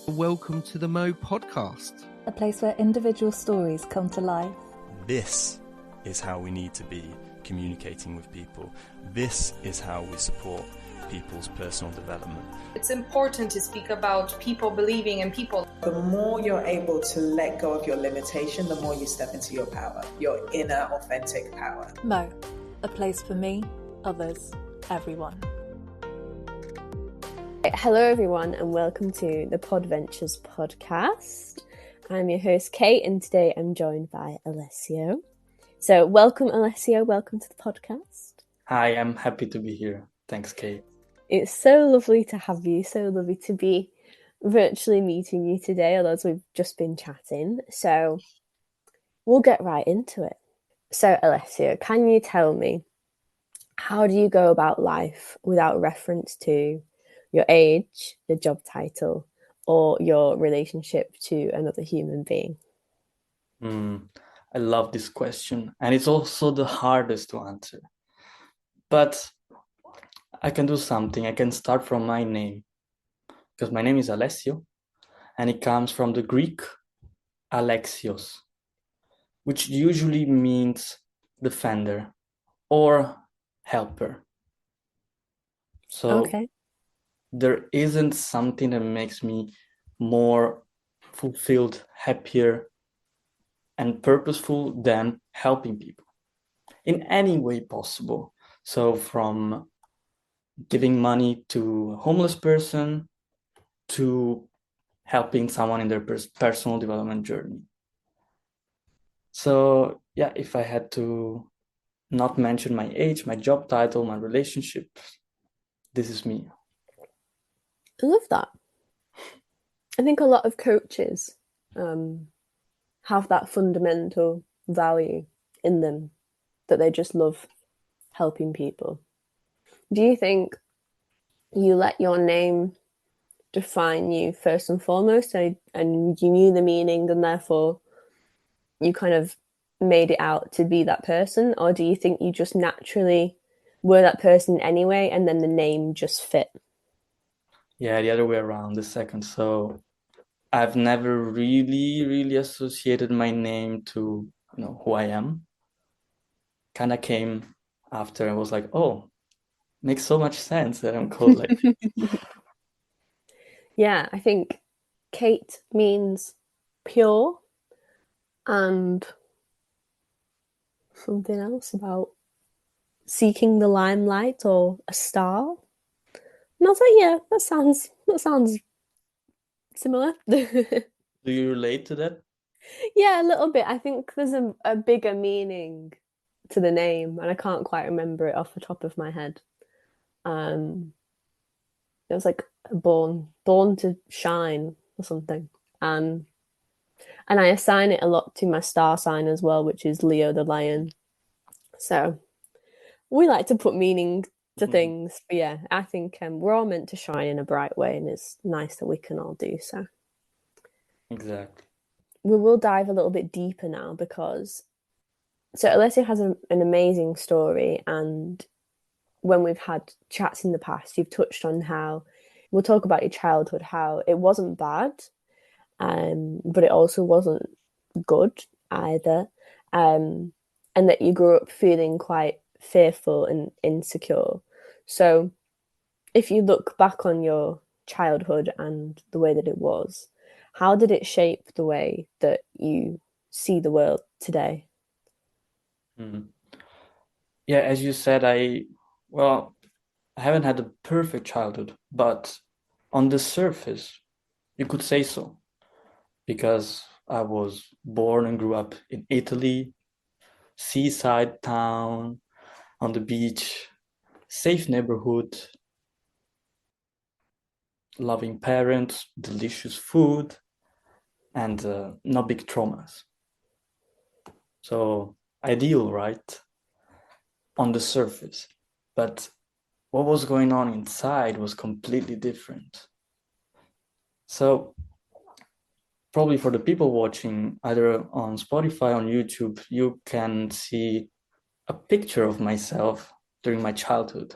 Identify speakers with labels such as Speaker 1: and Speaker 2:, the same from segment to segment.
Speaker 1: Welcome to the Mo podcast,
Speaker 2: a place where individual stories come to life.
Speaker 3: This is how we need to be communicating with people. This is how we support people's personal development.
Speaker 4: It's important to speak about people believing in people.
Speaker 5: The more you're able to let go of your limitation, the more you step into your power, your inner authentic power.
Speaker 2: Mo, a place for me, others, everyone.
Speaker 6: Hello everyone and welcome to the Podventures podcast. I'm your host Kate and today I'm joined by Alessio. So welcome Alessio, welcome to the podcast.
Speaker 7: Hi, I'm happy to be here. Thanks Kate.
Speaker 6: It's so lovely to have you, so lovely to be virtually meeting you today, although we've just been chatting. So we'll get right into it. So Alessio, can you tell me, how do you go about life without reference to your age, your job title, or your relationship to another human being?
Speaker 7: I love this question, and it's also the hardest to answer. But I can do something. I can start from my name, because my name is Alessio, and it comes from the Greek Alexios, which usually means defender or helper. So
Speaker 6: okay.
Speaker 7: There isn't something that makes me more fulfilled, happier, and purposeful than helping people in any way possible. So from giving money to a homeless person to helping someone in their personal development journey. So yeah, if I had to not mention my age, my job title, my relationship, this is me.
Speaker 6: I love that. I think a lot of coaches have that fundamental value in them, that they just love helping people. Do you think you let your name define you first and foremost, and you knew the meaning and therefore you kind of made it out to be that person? Or do you think you just naturally were that person anyway and then the name just fit?
Speaker 7: Yeah, the other way around, the second. So I've never really associated my name to, who I am. Kind of came after. I was like, oh, makes so much sense that I'm called like this.
Speaker 6: Yeah, I think Kate means pure, and something else about seeking the limelight or a star. And I was like, yeah, that sounds similar.
Speaker 7: Do you relate to that?
Speaker 6: Yeah, a little bit. I think there's a bigger meaning to the name, and I can't quite remember it off the top of my head. It was like born to shine or something. And I assign it a lot to my star sign as well, which is Leo the lion. So we like to put meaning to things. But yeah, I think we're all meant to shine in a bright way, and it's nice that we can all do so.
Speaker 7: Exactly.
Speaker 6: We will dive a little bit deeper now because Alessio has an amazing story, and when we've had chats in the past, you've touched on how we'll talk about your childhood, how it wasn't bad, but it also wasn't good either, and that you grew up feeling quite fearful and insecure. So if you look back on your childhood and the way that it was, how did it shape the way that you see the world today?
Speaker 7: Yeah, as you said, I haven't had a perfect childhood, but on the surface, you could say so, because I was born and grew up in Italy, seaside town, on the beach, safe neighborhood, loving parents, delicious food, and no big traumas. So ideal, right? On the surface. But what was going on inside was completely different. So probably for the people watching either on Spotify, on YouTube, you can see a picture of myself during my childhood.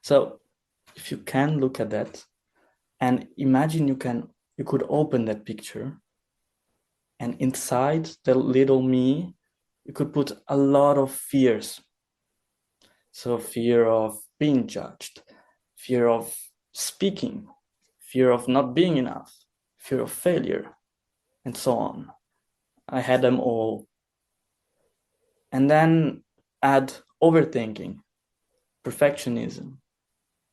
Speaker 7: So if you can look at that and imagine you you could open that picture, and inside the little me, you could put a lot of fears. So fear of being judged, fear of speaking, fear of not being enough, fear of failure, and so on. I had them all. And then add overthinking, perfectionism,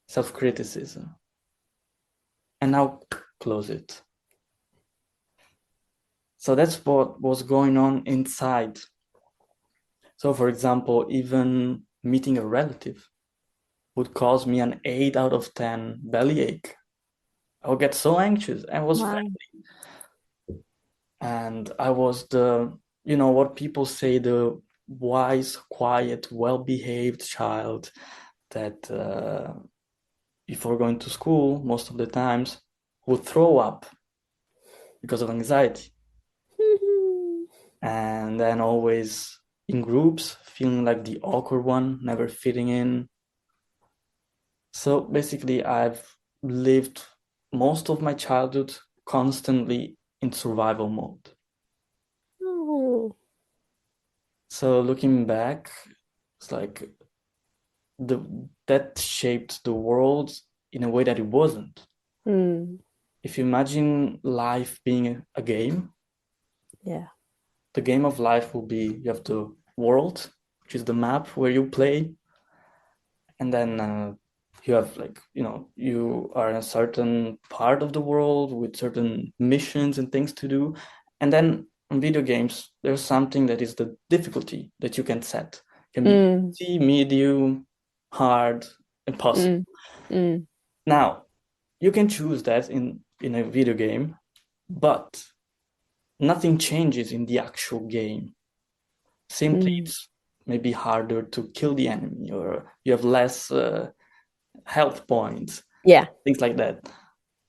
Speaker 7: self-criticism, and now close it. So that's what was going on inside. So for example, even meeting a relative would cause me an 8 out of 10 bellyache. I would get so anxious. I was family. And I was what people say, the wise, quiet, well-behaved child that before going to school, most of the times, would throw up because of anxiety. And then always in groups, feeling like the awkward one, never fitting in. So basically, I've lived most of my childhood constantly in survival mode.
Speaker 6: Oh.
Speaker 7: So looking back, it's like that shaped the world in a way that it wasn't. If you imagine life being a game, the game of life will be, you have the world, which is the map where you play, and then you have you are in a certain part of the world with certain missions and things to do. And then in video games, there's something that is the difficulty that you can set. It can be easy, medium, hard, impossible. Now, you can choose that in a video game, but nothing changes in the actual game. Simply, it's maybe harder to kill the enemy, or you have less health points. Things like that.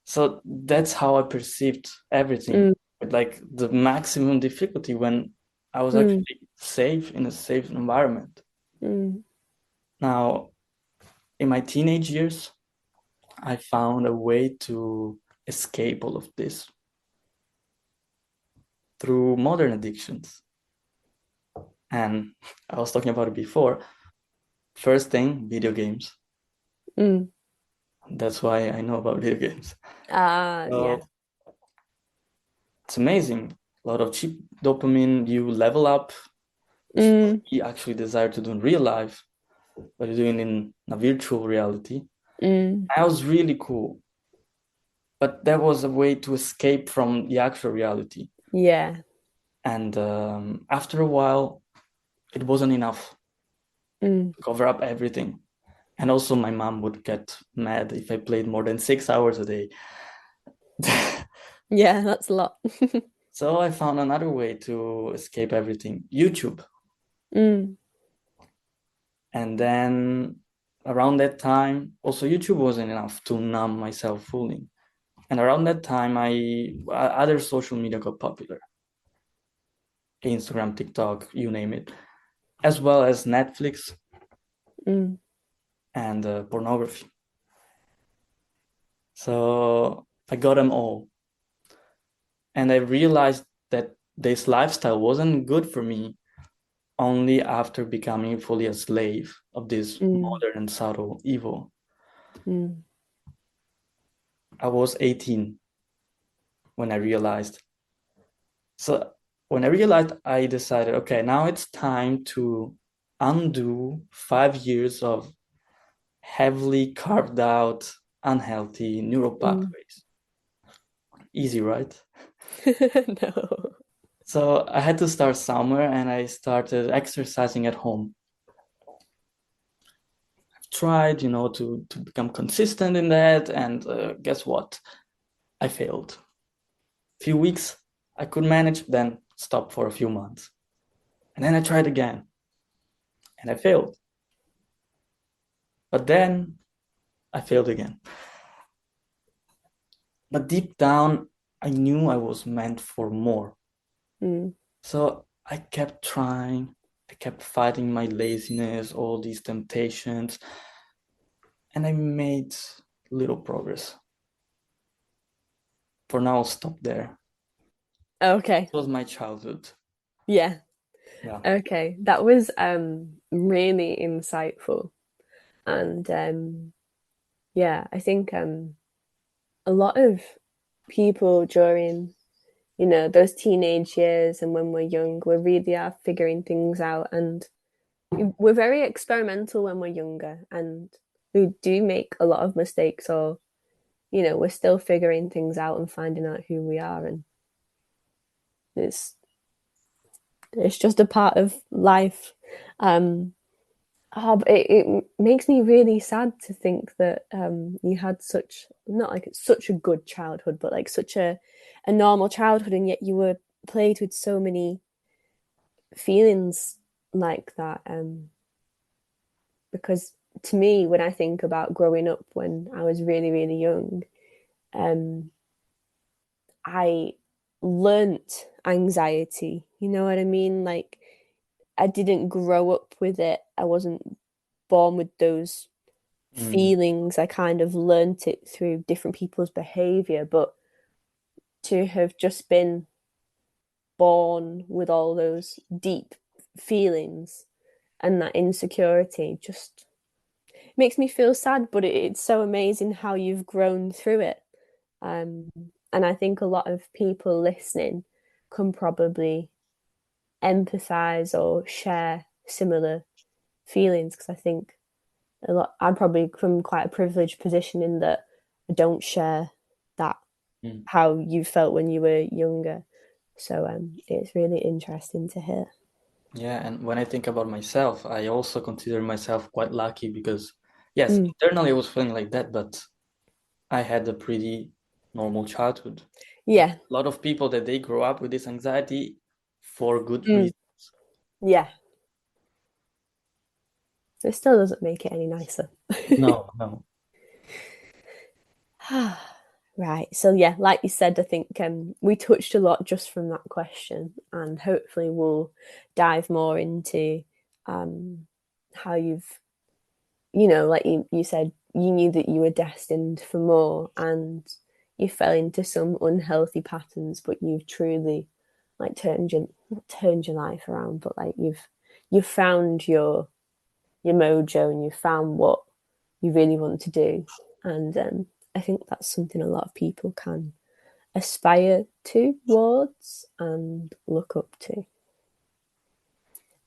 Speaker 7: So that's how I perceived everything, with like the maximum difficulty when I was actually safe in a safe environment. Now, in my teenage years, I found a way to escape all of this through modern addictions. And I was talking about it before. First thing, video games. That's why I know about video games. It's amazing. A lot of cheap dopamine. You level up. You actually desire to do in real life, but you're doing in a virtual reality. That was really cool. But that was a way to escape from the actual reality. And after a while, it wasn't enough to cover up everything. And also my mom would get mad if I played more than 6 hours a day.
Speaker 6: That's a lot.
Speaker 7: So I found another way to escape everything, YouTube. And then around that time, also YouTube wasn't enough to numb myself fully. And around that time, other social media got popular. Instagram, TikTok, you name it. As well as Netflix and pornography. So I got them all. And I realized that this lifestyle wasn't good for me only after becoming fully a slave of this modern and subtle evil. I was 18 when I realized. So when I realized, I decided, okay, now it's time to undo 5 years of heavily carved out, unhealthy neural pathways. Easy, right?
Speaker 6: No.
Speaker 7: So I had to start somewhere, and I started exercising at home. I've tried, to become consistent in that, and guess what? I failed. A few weeks, I could manage, then stop for a few months. And then I tried again, and I failed. But then I failed again. But deep down, I knew I was meant for more. So I kept trying. I kept fighting my laziness, all these temptations, and I made little progress. for now I'll stop there.
Speaker 6: Okay.
Speaker 7: It was my childhood.
Speaker 6: Yeah.
Speaker 7: Yeah.
Speaker 6: Okay. That was really insightful. And yeah, I think a lot of people during, those teenage years and when we're young, we really are figuring things out, and we're very experimental when we're younger, and we do make a lot of mistakes, or we're still figuring things out and finding out who we are, and it's just a part of life. But it makes me really sad to think that you had such, not like it's such a good childhood, but like such a normal childhood, and yet you were plagued with so many feelings like that. Because to me, when I think about growing up when I was really, really young, I learnt anxiety. You know what I mean? Like, I didn't grow up with it. I wasn't born with those feelings. I kind of learnt it through different people's behavior, but to have just been born with all those deep feelings and that insecurity just makes me feel sad, but it's so amazing how you've grown through it. And I think a lot of people listening can probably empathize or share similar feelings, because I think I'm probably from quite a privileged position in that I don't share that, how you felt when you were younger. So it's really interesting to hear.
Speaker 7: Yeah, and when I think about myself, I also consider myself quite lucky because, yes, internally I was feeling like that, but I had a pretty normal childhood.
Speaker 6: Yeah.
Speaker 7: A lot of people that they grow up with this anxiety for good reasons.
Speaker 6: Yeah. It still doesn't make it any nicer.
Speaker 7: No.
Speaker 6: Right. So yeah, like you said, I think we touched a lot just from that question, and hopefully we'll dive more into how you've, like you said, you knew that you were destined for more, and you fell into some unhealthy patterns, but you've truly like turned your life around, but like you've found your mojo, and you found what you really want to do. And I think that's something a lot of people can aspire towards and look up to.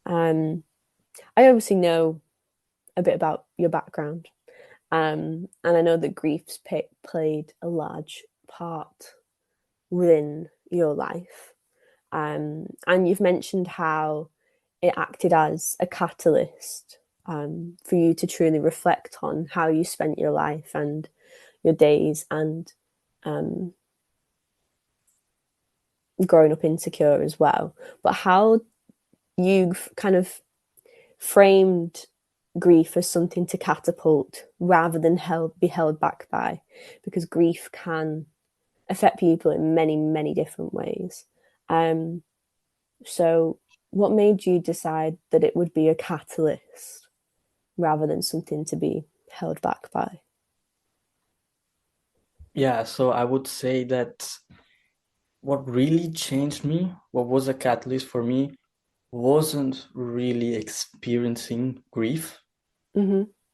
Speaker 6: I obviously know a bit about your background, and I know that grief's played a large part within your life. And you've mentioned how it acted as a catalyst for you to truly reflect on how you spent your life and your days, and growing up insecure as well. But how you've kind of framed grief as something to catapult rather than be held back by, because grief can affect people in many, many different ways. So what made you decide that it would be a catalyst rather than something to be held back by?
Speaker 7: Yeah, so I would say that what really changed me, what was a catalyst for me, wasn't really experiencing grief,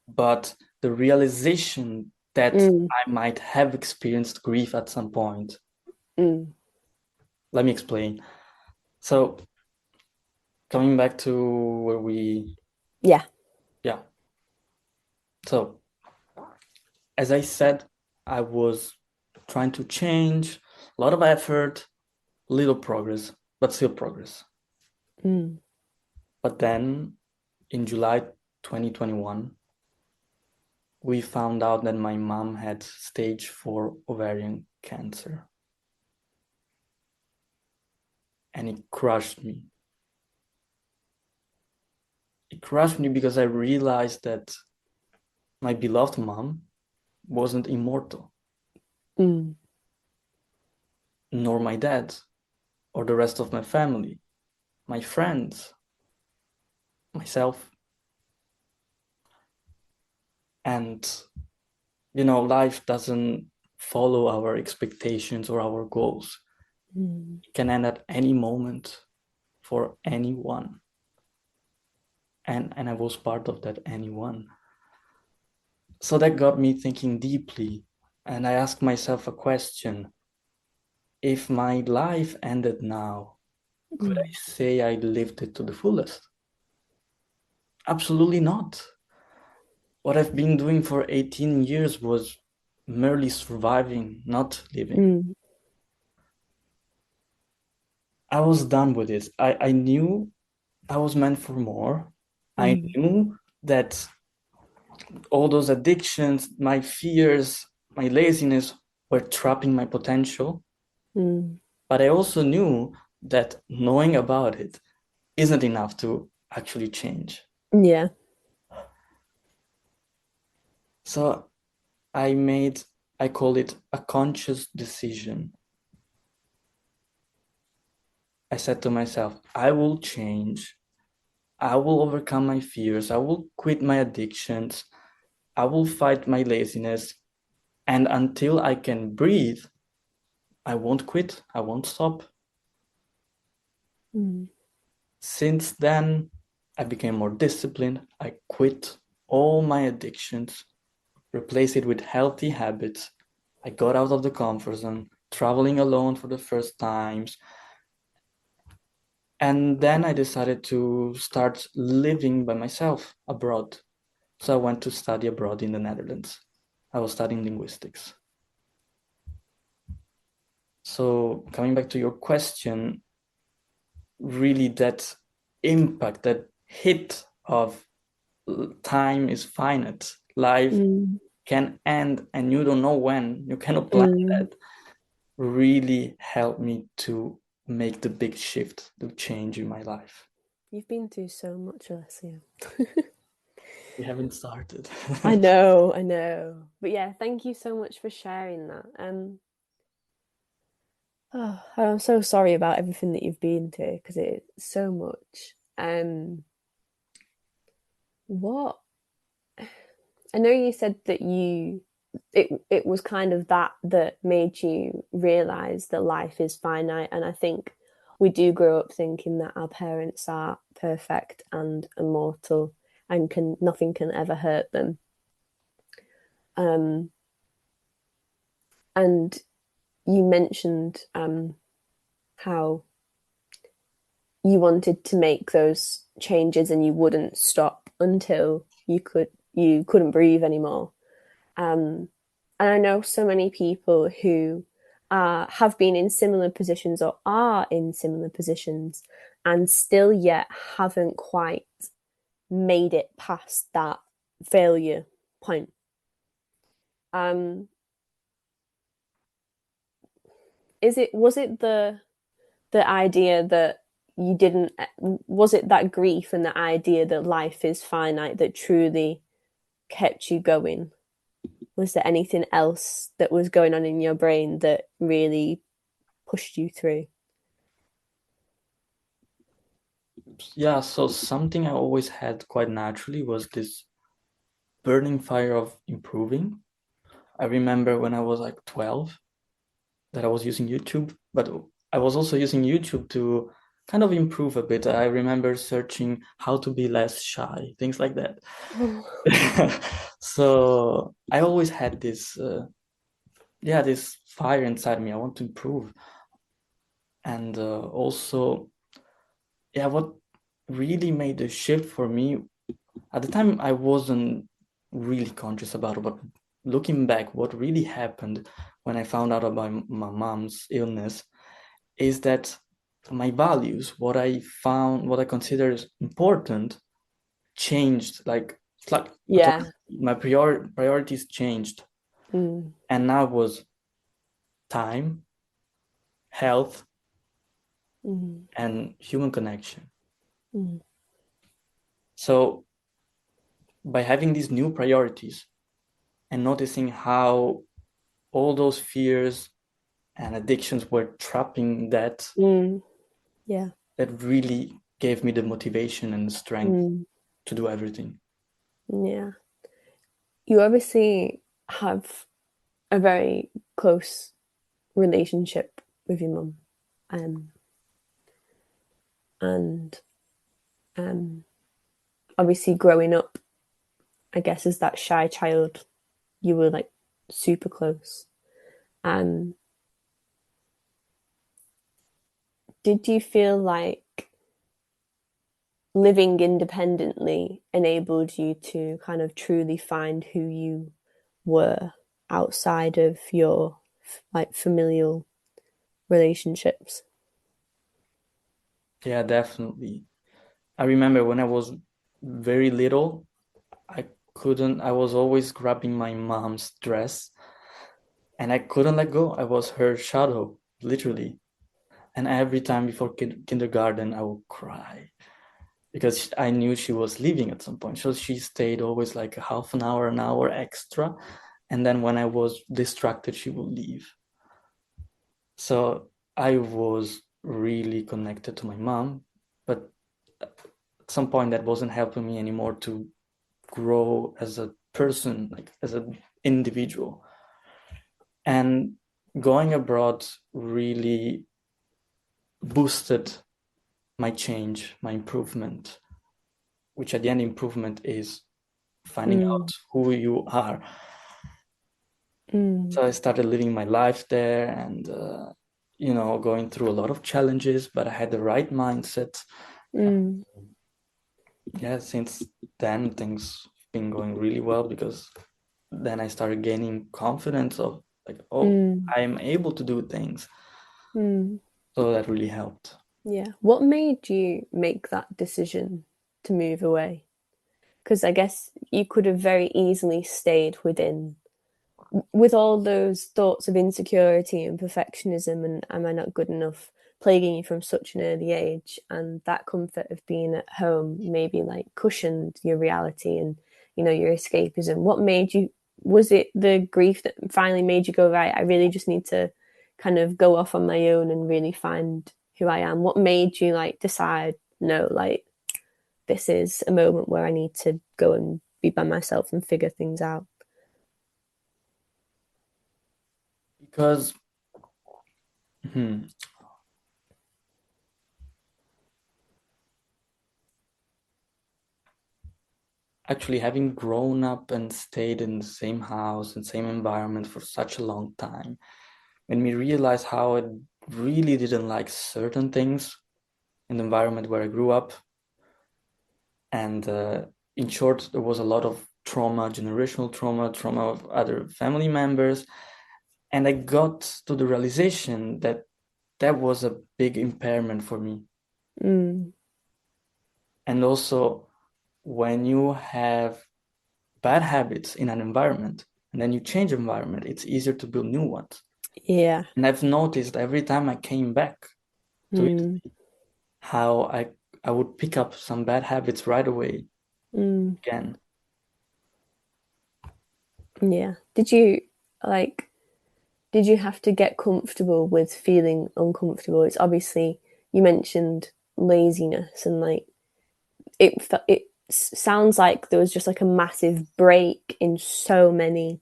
Speaker 7: but the realization that I might have experienced grief at some point. Let me explain. So, coming back to where we...
Speaker 6: Yeah.
Speaker 7: So, as I said, I was trying to change, a lot of effort, little progress, but still progress. But then in July 2021, we found out that my mom had stage 4 ovarian cancer. And it crushed me. It crushed me because I realized that my beloved mom wasn't immortal. Nor my dad, or the rest of my family, my friends, myself. And, life doesn't follow our expectations or our goals. It can end at any moment for anyone. And I was part of that anyone. So that got me thinking deeply. And I asked myself a question. If my life ended now, could I say I lived it to the fullest? Absolutely not. What I've been doing for 18 years was merely surviving, not living. I was done with it. I knew I was meant for more. I knew that all those addictions, my fears, my laziness were trapping my potential. But I also knew that knowing about it isn't enough to actually change.
Speaker 6: Yeah.
Speaker 7: So I call it a conscious decision. I said to myself, I will change. I will overcome my fears. I will quit my addictions. I will fight my laziness. And until I can breathe, I won't quit. I won't stop. Since then, I became more disciplined. I quit all my addictions, replaced it with healthy habits. I got out of the comfort zone, traveling alone for the first times. And then I decided to start living by myself abroad. So I went to study abroad in the Netherlands. I was studying linguistics. So coming back to your question, really that impact, that hit of time is finite. Life can end and you don't know when. You cannot plan that. Really helped me to make the big shift, the change in my life.
Speaker 6: You've been through so much, Alessio.
Speaker 7: We haven't started.
Speaker 6: I know. But yeah, thank you so much for sharing that. I'm so sorry about everything that you've been through because it's so much. What I know you said that it was kind of that made you realize that life is finite, and I think we do grow up thinking that our parents are perfect and immortal and nothing can ever hurt them. And you mentioned how you wanted to make those changes and you wouldn't stop until you couldn't breathe anymore. And I know so many people who have been in similar positions or are in similar positions and still yet haven't quite made it past that failure point. Was it the idea that you didn't, was it that grief and the idea that life is finite that truly kept you going? Was there anything else that was going on in your brain that really pushed you through?
Speaker 7: Yeah, so something I always had quite naturally was this burning fire of improving. I remember when I was like 12 that I was using YouTube, but I was also using YouTube to kind of improve a bit. I remember searching how to be less shy, things like that. So I always had this fire inside me. I want to improve. And also, what really made the shift for me, at the time I wasn't really conscious about it, but looking back, what really happened when I found out about my mom's illness is that my values, what I considered important, changed. My priorities changed. And now it was time, health, and human connection. So by having these new priorities and noticing how all those fears and addictions were trapping that, that really gave me the motivation and the strength to do everything.
Speaker 6: Yeah. You obviously have a very close relationship with your mum. And obviously growing up, I guess as that shy child, you were like super close. Did you feel like living independently enabled you to kind of truly find who you were outside of your like familial relationships?
Speaker 7: Yeah, definitely. I remember when I was very little, I was always grabbing my mom's dress and I couldn't let go. I was her shadow, literally. And every time before kindergarten, I would cry because I knew she was leaving at some point. So she stayed always like a half an hour extra. And then when I was distracted, she would leave. So I was really connected to my mom, but at some point that wasn't helping me anymore to grow as a person, like as an individual. And going abroad really boosted my change, my improvement, which at the end improvement is finding out who you are. So I started living my life there and, going through a lot of challenges, but I had the right mindset. Yeah, since then things have been going really well because then I started gaining confidence of like, I'm able to do things. So that really helped.
Speaker 6: Yeah. What made you make that decision to move away? Because I guess you could have very easily stayed with all those thoughts of insecurity and perfectionism and am I not good enough plaguing you from such an early age, and that comfort of being at home maybe like cushioned your reality and your escapism. What made you, was it the grief that finally made you go, right, I really just need to kind of go off on my own and really find who I am? What made you like decide, no, like this is a moment where I need to go and be by myself and figure things out?
Speaker 7: Because actually having grown up and stayed in the same house and same environment for such a long time made me realize how I really didn't like certain things in the environment where I grew up. And in short, there was a lot of trauma, generational trauma of other family members. And I got to the realization that that was a big impairment for me. And also, when you have bad habits in an environment and then you change environment, it's easier to build new ones.
Speaker 6: Yeah.
Speaker 7: And I've noticed every time I came back to Italy, how I would pick up some bad habits right away again.
Speaker 6: Yeah. Did you have to get comfortable with feeling uncomfortable? It's obviously, you mentioned laziness and like it sounds like there was just like a massive break in so many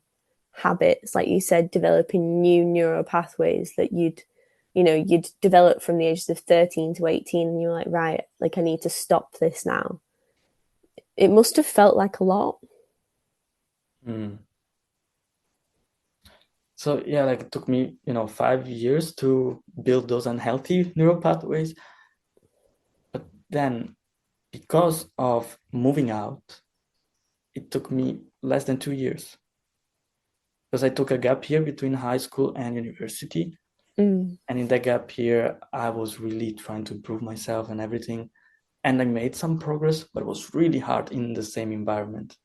Speaker 6: habits, like you said, developing new neural pathways that you'd develop from the ages of 13 to 18, and you were like, right, like I need to stop this now. It must have felt like a lot.
Speaker 7: So yeah, like it took me 5 years to build those unhealthy neural pathways, but then because of moving out, it took me less than 2 years because I took a gap year between high school and university. And in that gap year, I was really trying to improve myself and everything. And I made some progress, but it was really hard in the same environment.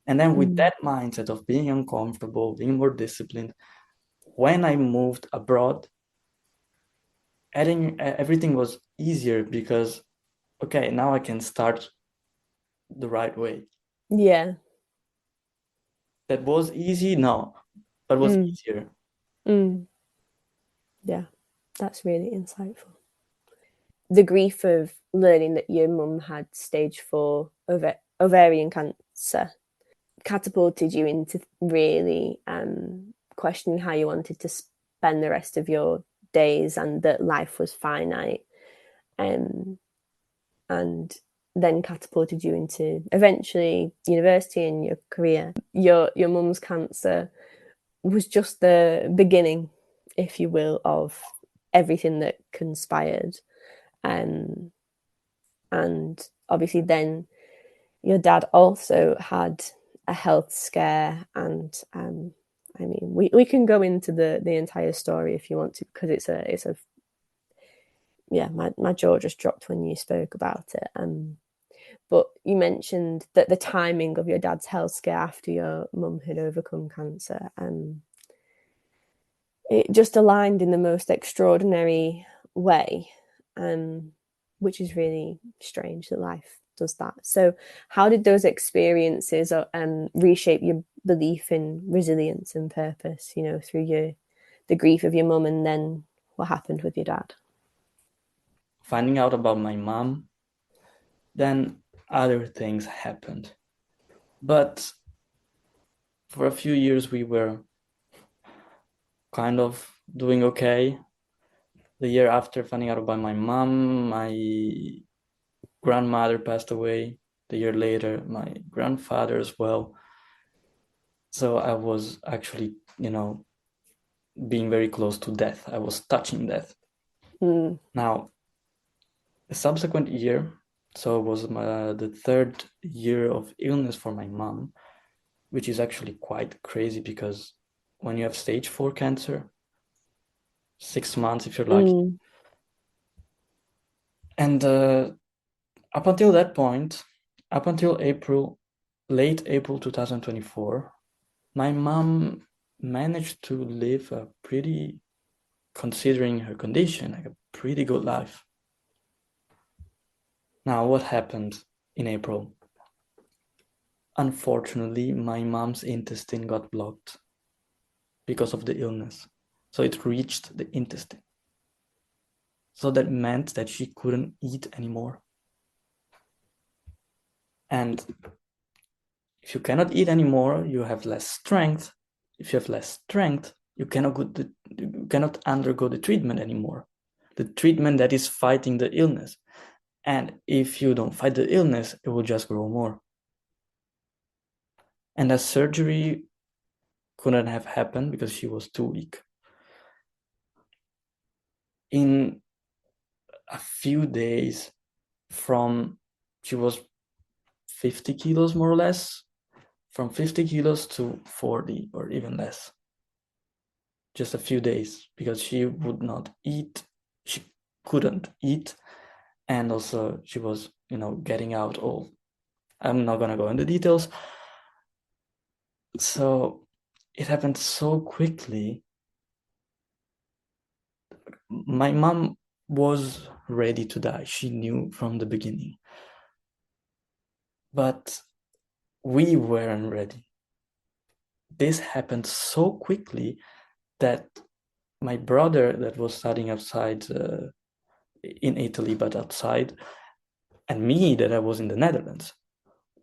Speaker 7: And then with that mindset of being uncomfortable, being more disciplined, when I moved abroad, everything was easier because, okay, now I can start the right way.
Speaker 6: Yeah.
Speaker 7: That was easy? No, but it was easier.
Speaker 6: Yeah, that's really insightful. The grief of learning that your mum had stage 4 ovarian cancer catapulted you into really questioning how you wanted to spend the rest of your days and that life was finite, and then catapulted you into eventually university and your career. Your mum's cancer was just the beginning, if you will, of everything that conspired. And obviously then your dad also had a health scare, and I mean we can go into the entire story if you want to, because it's a yeah, my jaw just dropped when you spoke about it. But you mentioned that the timing of your dad's health scare after your mum had overcome cancer, it just aligned in the most extraordinary way, which is really strange that life does that. So how did those experiences reshape your belief in resilience and purpose, through the grief of your mum, and then what happened with your dad?
Speaker 7: Finding out about my mom, then other things happened. But for a few years we were kind of doing okay. The year after finding out about my mom, my grandmother passed away. The year later, my grandfather as well. So I was actually, being very close to death. I was touching death. Now, the subsequent year, so it was the third year of illness for my mom, which is actually quite crazy, because when you have stage 4 cancer, 6 months if you're lucky. And up until that point, up until late April 2024, my mom managed to live a pretty, considering her condition, like a pretty good life. Now, what happened in April? Unfortunately, my mom's intestine got blocked because of the illness. So it reached the intestine. So that meant that she couldn't eat anymore. And if you cannot eat anymore, you have less strength. If you have less strength, you cannot undergo the treatment anymore. The treatment that is fighting the illness. And if you don't fight the illness, it will just grow more. And a surgery couldn't have happened because she was too weak. In a few days, she was 50 kilos more or less, from 50 kilos to 40 or even less. Just a few days, because she would not eat, she couldn't eat, and also she was, getting out all. I'm not gonna go into details. So it happened so quickly. My mom was ready to die. She knew from the beginning. But we weren't ready. This happened so quickly that my brother, that was studying outside in Italy, but outside, and me, that I was in the Netherlands,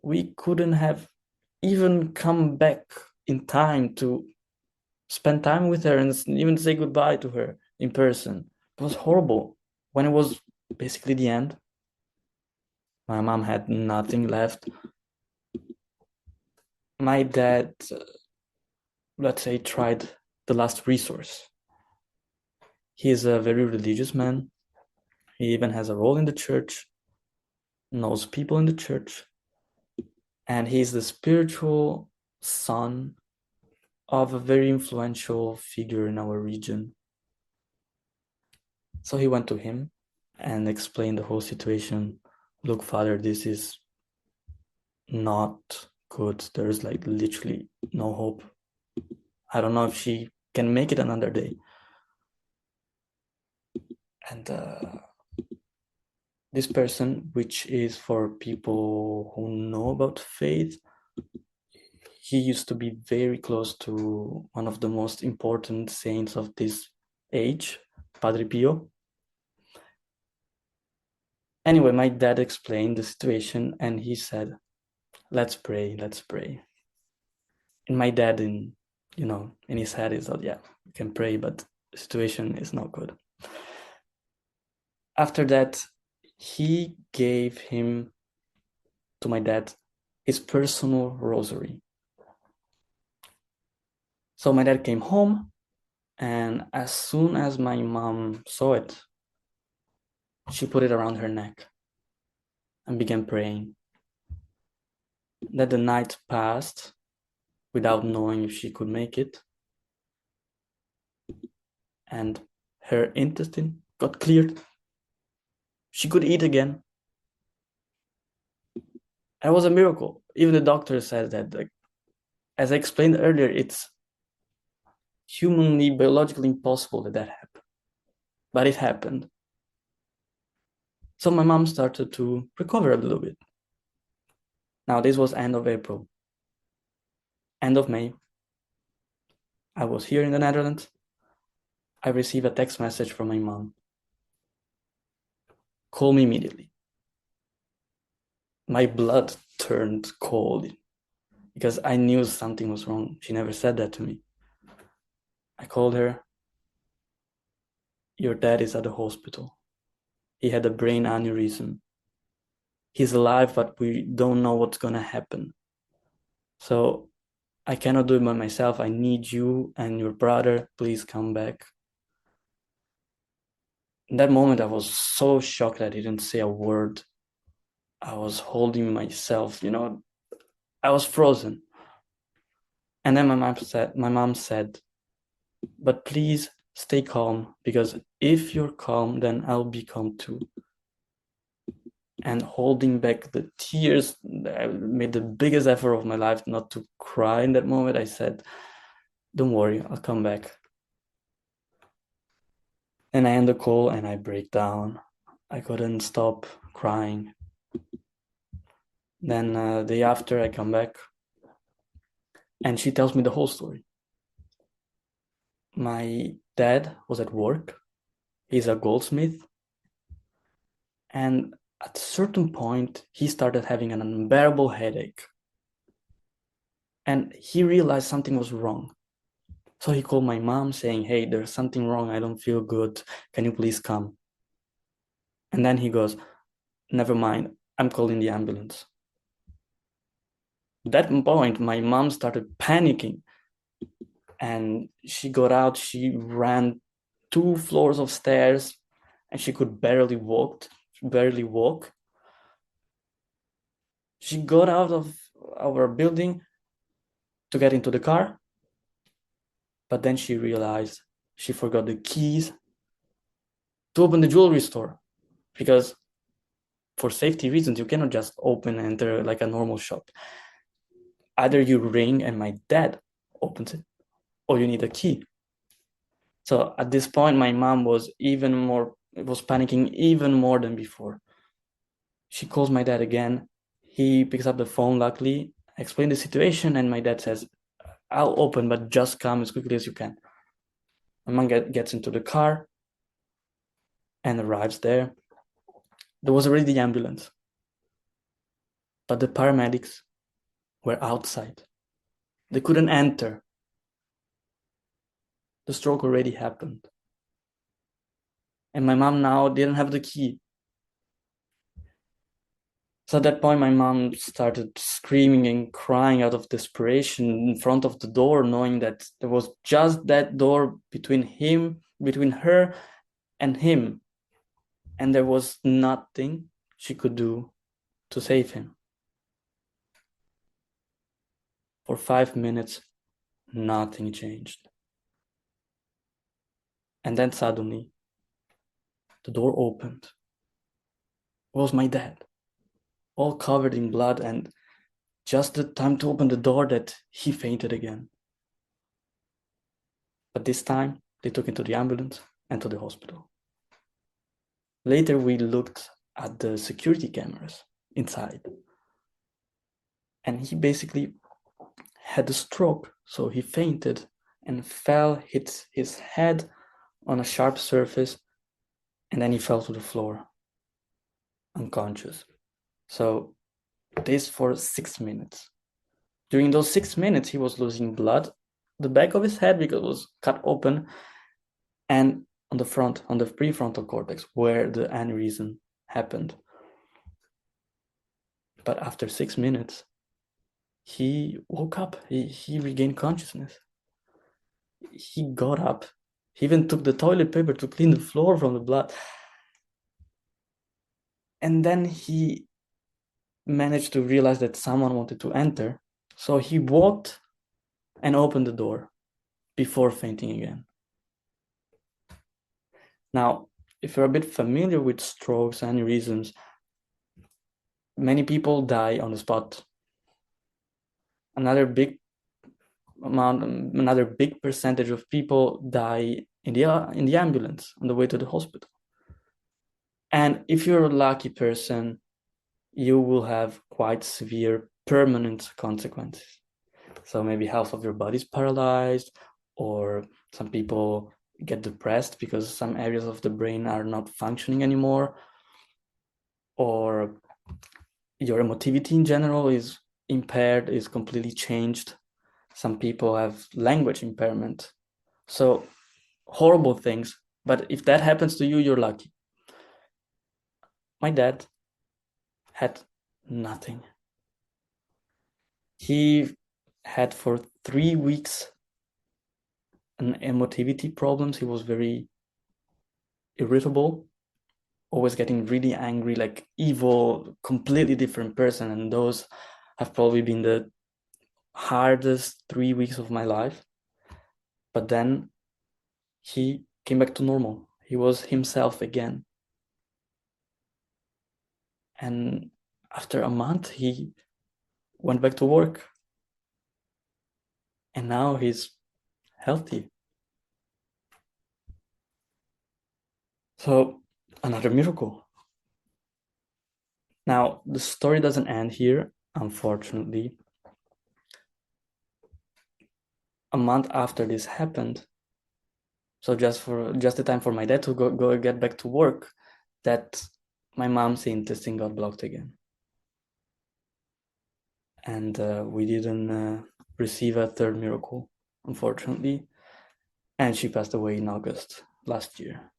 Speaker 7: we couldn't have even come back in time to spend time with her and even say goodbye to her in person. It was horrible. When it was basically the end, my mom had nothing left. My dad, let's say, tried the last resource. He is a very religious man. He even has a role in the church, knows people in the church, and he's the spiritual son of a very influential figure in our region. So he went to him and explained the whole situation. Look, Father, this is not good. There's literally no hope. I don't know if she can make it another day. And this person, which is for people who know about faith, he used to be very close to one of the most important saints of this age, Padre Pio. Anyway, my dad explained the situation and he said, let's pray. And my dad, in in his head is that, yeah, you can pray, but the situation is not good. After that, he gave him to my dad his personal rosary. So my dad came home, and as soon as my mom saw it, she put it around her neck and began praying. That the night passed without knowing if she could make it, and her intestine got cleared. She could eat again. It was a miracle. Even the doctor said that, like, as I explained earlier, it's humanly, biologically impossible that happened. But it happened. So my mom started to recover a little bit. Now, this was end of April. End of May, I was here in the Netherlands. I received a text message from my mom. Call me immediately. My blood turned cold because I knew something was wrong. She never said that to me. I called her. Your dad is at the hospital. He had a brain aneurysm. He's alive, but we don't know what's gonna happen. So I cannot do it by myself. I need you and your brother. Please come back. In that moment, I was so shocked that I didn't say a word. I was holding myself, I was frozen. And then my mom said, but please stay calm, because if you're calm, then I'll be calm too. And holding back the tears, I made the biggest effort of my life not to cry in that moment. I said, don't worry, I'll come back. And I end the call and I break down. I couldn't stop crying. Then the day after, I come back and she tells me the whole story. My dad was at work. He's a goldsmith. And at a certain point, he started having an unbearable headache. And he realized something was wrong. So he called my mom saying, hey, there's something wrong. I don't feel good. Can you please come? And then he goes, never mind. I'm calling the ambulance. At that point, my mom started panicking. And she got out. She ran 2 floors of stairs. And she could barely walk. She got out of our building to get into the car, but then she realized she forgot the keys to open the jewelry store, because for safety reasons, you cannot just open and enter like a normal shop. Either you ring and my dad opens it, or you need a key. So at this point, my mom was panicking even more than before. She calls my dad again. He picks up the phone, luckily, explains the situation, and my dad says, I'll open, but just come as quickly as you can. My mom gets into the car and arrives there. There was already the ambulance, but the paramedics were outside. They couldn't enter. The stroke already happened. And my mom now didn't have the key. So at that point, my mom started screaming and crying out of desperation in front of the door, knowing that there was just that door between her and him. And there was nothing she could do to save him. For 5 minutes, nothing changed. And then suddenly, the door opened. It was my dad, all covered in blood, and just the time to open the door that he fainted again. But this time, they took him to the ambulance and to the hospital. Later, we looked at the security cameras inside. And he basically had a stroke, so he fainted and hit his head on a sharp surface, and then he fell to the floor, unconscious. So this for 6 minutes. During those 6 minutes, he was losing blood the back of his head because it was cut open, and on the prefrontal cortex where the aneurysm happened. But after 6 minutes, he woke up. He regained consciousness. He got up. He even took the toilet paper to clean the floor from the blood. And then he managed to realize that someone wanted to enter. So he walked and opened the door before fainting again. Now, if you're a bit familiar with strokes and aneurysms, many people die on the spot. Another big percentage of people die in the ambulance on the way to the hospital. And if you're a lucky person, you will have quite severe permanent consequences. So maybe half of your body's paralyzed, or some people get depressed because some areas of the brain are not functioning anymore, or your emotivity in general is impaired, is completely changed. Some people have language impairment. So horrible things. But if that happens to you, you're lucky. My dad had nothing. He had for 3 weeks an emotivity problems. He was very irritable, always getting really angry, like evil, completely different person. And those have probably been the hardest 3 weeks of my life. But then he came back to normal. He was himself again. And after a month, he went back to work. And now he's healthy. So, another miracle. Now, the story doesn't end here, unfortunately. A month after this happened, so just the time for my dad to go get back to work, that my mom's intestine got blocked again. And we didn't receive a third miracle, unfortunately. And she passed away in August last year.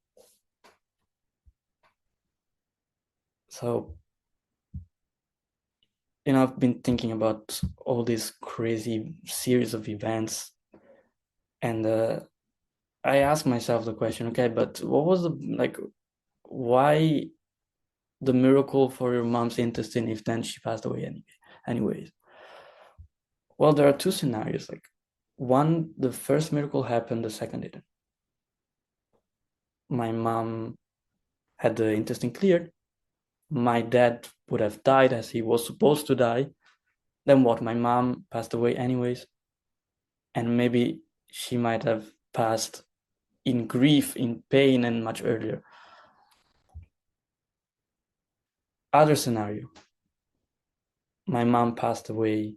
Speaker 7: So, I've been thinking about all this crazy series of events, and I asked myself the question, okay, but what was why the miracle for your mom's intestine if then she passed away anyways? Well, there are two scenarios. Like, one, the first miracle happened, the second didn't. My mom had the intestine cleared. My dad would have died as he was supposed to die. Then what? My mom passed away anyways. And maybe she might have passed in grief, in pain, and much earlier. Other scenario. My mom passed away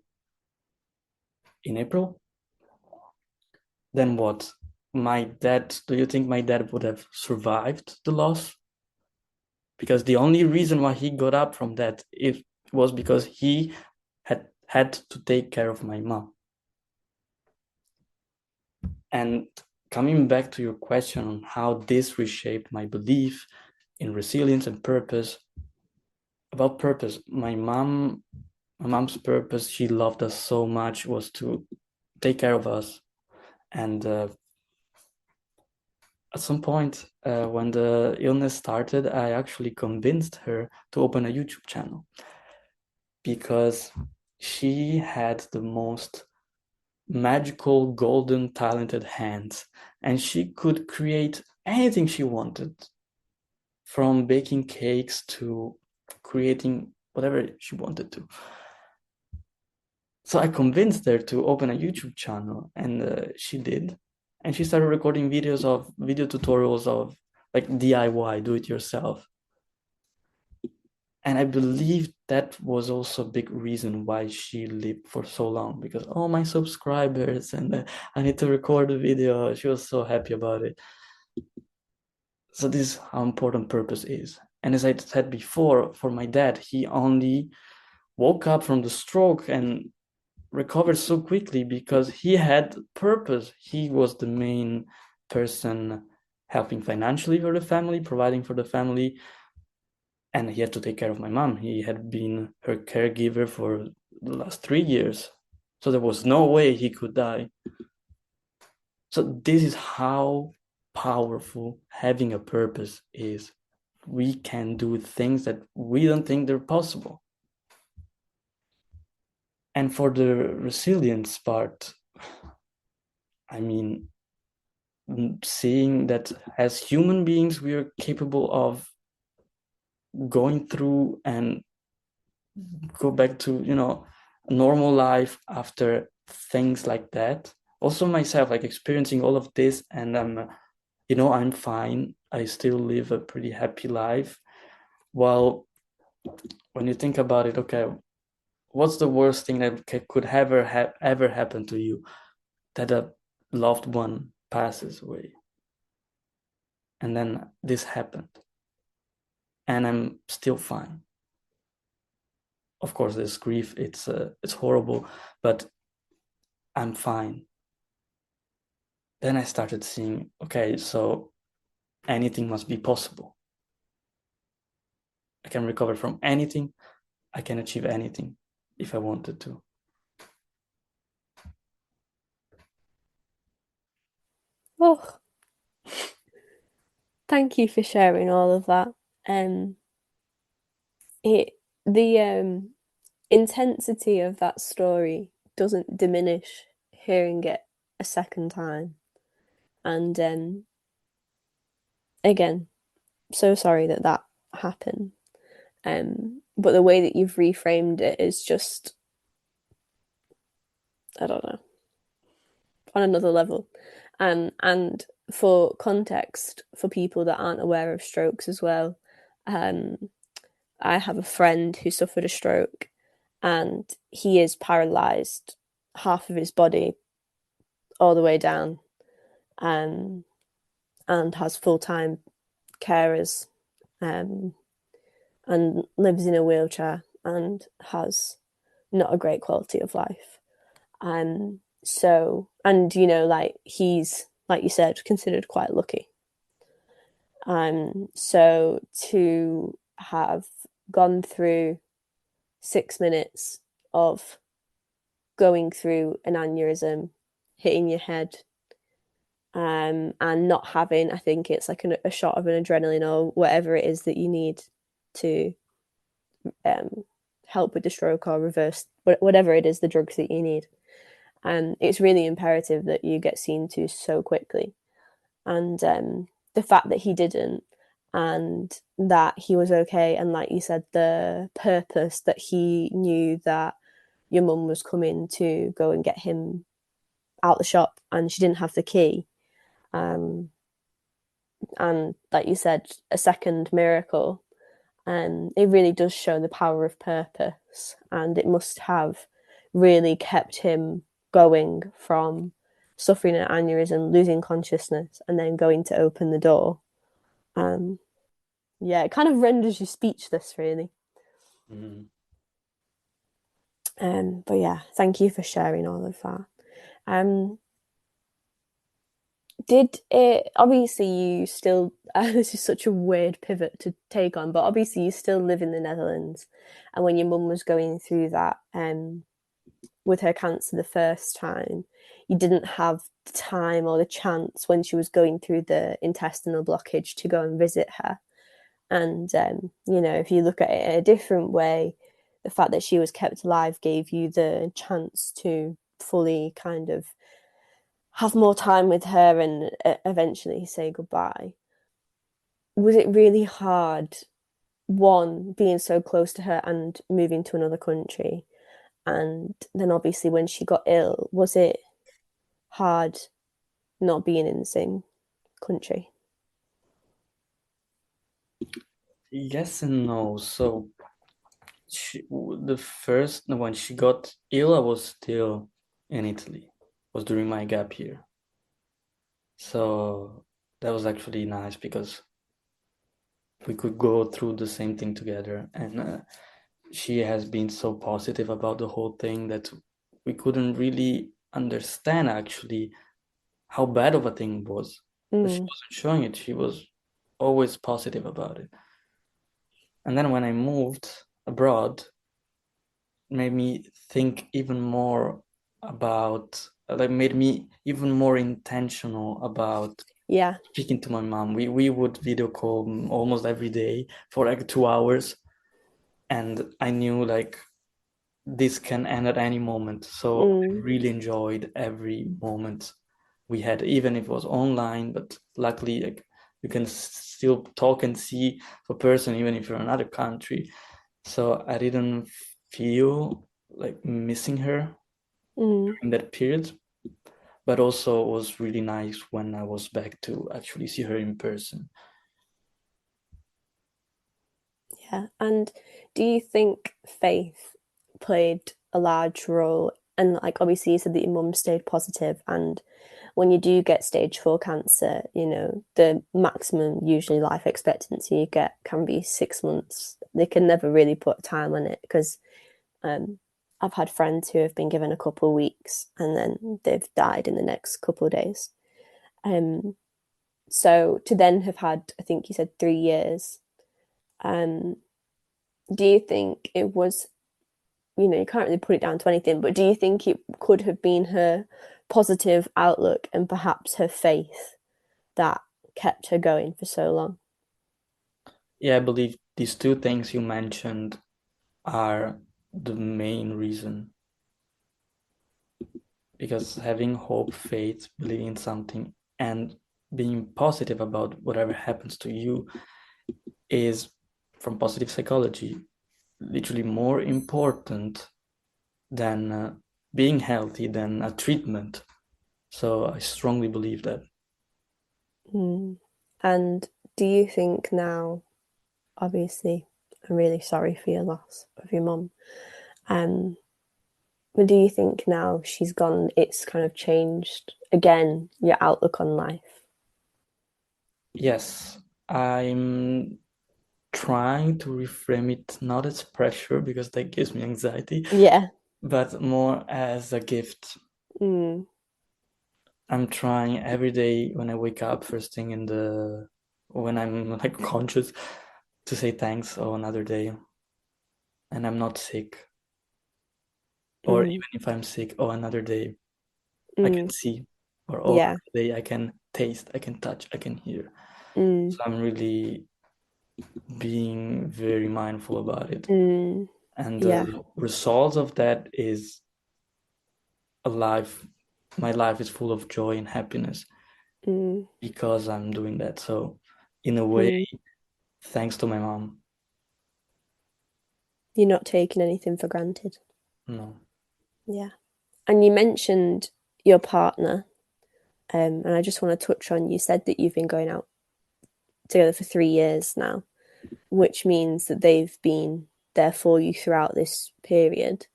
Speaker 7: in April. Then what? Do you think my dad would have survived the loss? Because the only reason why he got up from that was because he had to take care of my mom. And coming back to your question on how this reshaped my belief in resilience and purpose, about purpose, my mom's purpose, she loved us so much, was to take care of us. And at some point, when the illness started, I actually convinced her to open a YouTube channel, because she had the most magical, golden, talented hands, and she could create anything she wanted, from baking cakes to creating whatever she wanted to. So I convinced her to open a YouTube channel, and she did. And she started recording video tutorials of like DIY, do it yourself. And I believe that was also a big reason why she lived for so long, because all my subscribers, and I need to record a video. She was so happy about it. So this is how important purpose is. And as I said before, for my dad, he only woke up from the stroke and recovered so quickly because he had purpose. He was the main person helping financially for the family, providing for the family, and he had to take care of my mom. He had been her caregiver for the last 3 years, so there was no way he could die. So this is how powerful having a purpose is. We can do things that we don't think they're possible. And for the resilience part, I mean, seeing that as human beings, we are capable of going through and go back to, normal life after things like that. Also myself, like experiencing all of this, and I'm fine. I still live a pretty happy life. Well, when you think about it, okay, what's the worst thing that could ever happen to you? That a loved one passes away. And then this happened. And I'm still fine. Of course, there's grief. It's horrible, but I'm fine. Then I started seeing, okay, so anything must be possible. I can recover from anything. I can achieve anything if I wanted to.
Speaker 6: Oh, thank you for sharing all of that. The intensity of that story doesn't diminish hearing it a second time. And again, so sorry that happened. But the way that you've reframed it is just, I don't know, on another level. And for context, for people that aren't aware of strokes as well, I have a friend who suffered a stroke, and he is paralyzed, half of his body all the way down, and has full-time carers, and lives in a wheelchair and has not a great quality of life. So, and like, he's, like you said, considered quite lucky. So to have gone through 6 minutes of going through an aneurysm, hitting your head, and not having, I think it's like a shot of an adrenaline or whatever it is that you need to help with the stroke or reverse whatever it is, the drugs that you need. And it's really imperative that you get seen to so quickly. And the fact that he didn't, and that he was okay, and like you said, the purpose that he knew that your mum was coming to go and get him out the shop and she didn't have the key. And like you said, a second miracle. It really does show the power of purpose, and it must have really kept him going from suffering an aneurysm, losing consciousness, and then going to open the door. Yeah, it kind of renders you speechless, really.
Speaker 7: Mm.
Speaker 6: But yeah, thank you for sharing all of that. Did it, obviously you still, this is such a weird pivot to take on, but obviously you still live in the Netherlands, and when your mum was going through that with her cancer the first time, you didn't have the time or the chance when she was going through the intestinal blockage to go and visit her. And if you look at it in a different way, the fact that she was kept alive gave you the chance to fully kind of have more time with her and eventually say goodbye. Was it really hard, one, being so close to her and moving to another country? And then obviously when she got ill, was it hard not being in the same country?
Speaker 7: Yes and no. So when she got ill, I was still in Italy. It was during my gap year. So that was actually nice because we could go through the same thing together. And she has been so positive about the whole thing that we couldn't really understand actually how bad of a thing it was. But she wasn't showing it. She was always positive about it. And then when I moved abroad, it made me think even more about, like, made me even more intentional about speaking to my mom. We would video call almost every day for like 2 hours, and I knew like this can end at any moment. So I really enjoyed every moment we had, even if it was online. But luckily, like, you can still talk and see a person even if you're in another country. So I didn't feel like missing her in that period. But also it was really nice when I was back to actually see her in person.
Speaker 6: Yeah. And do you think faith played a large role? And like obviously you said that your mum stayed positive, and when you do get stage 4 cancer, you know, the maximum usually life expectancy you get can be 6 months. They can never really put a time on it because I've had friends who have been given a couple of weeks and then they've died in the next couple of days. So to then have had, I think you said 3 years, do you think it was, you know, you can't really put it down to anything, but do you think it could have been her positive outlook and perhaps her faith that kept her going for so long?
Speaker 7: Yeah, I believe these two things you mentioned are the main reason. Because having hope, faith, believing in something, and being positive about whatever happens to you is, from positive psychology, literally more important than being healthy, than a treatment. So I strongly believe that.
Speaker 6: And do you think now, obviously, I'm really sorry for your loss of your mum, but do you think now she's gone, it's kind of changed again your outlook on life?
Speaker 7: Yes, I'm trying to reframe it not as pressure, because that gives me anxiety, but more as a gift. I'm trying every day when I wake up, first thing when I'm like conscious, to say thanks. Oh, another day, and I'm not sick. Or even if I'm sick, oh, another day I can see. Or oh, another day I can taste, I can touch, I can hear. So I'm really being very mindful about it. And the result of that is my life is full of joy and happiness because I'm doing that. So in a way, thanks to my mom.
Speaker 6: You're not taking anything for granted.
Speaker 7: No.
Speaker 6: Yeah. And you mentioned your partner, and I just want to touch on, you said that you've been going out together for 3 years now, which means that they've been there for you throughout this period.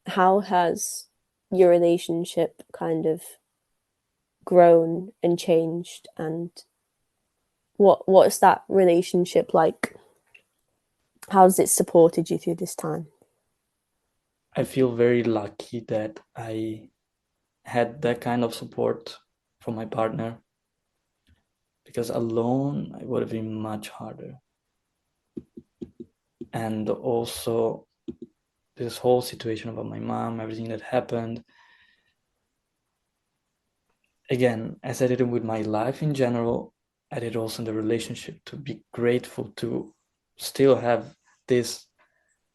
Speaker 6: How has your relationship kind of grown and changed, and what's that relationship like? How's it supported you through this time?
Speaker 7: I feel very lucky that I had that kind of support from my partner, because alone it would have been much harder. And also this whole situation about my mom, everything that happened, again, as I did it with my life in general, I did also in the relationship, to be grateful to still have this.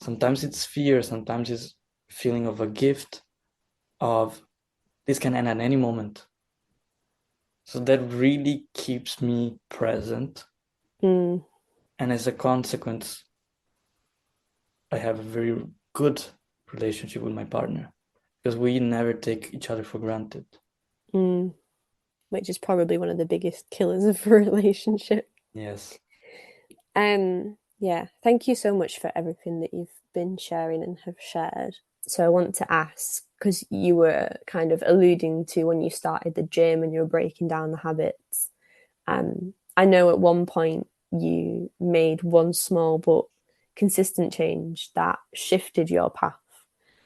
Speaker 7: Sometimes it's fear, sometimes it's feeling of a gift of this can end at any moment. So that really keeps me present. And as a consequence, I have a very good relationship with my partner, because we never take each other for granted.
Speaker 6: Which is probably one of the biggest killers of a relationship.
Speaker 7: Yes.
Speaker 6: Yeah, thank you so much for everything that you've been sharing and have shared. So I want to ask, because you were kind of alluding to when you started the gym and you were breaking down the habits. I know at one point you made one small but consistent change that shifted your path.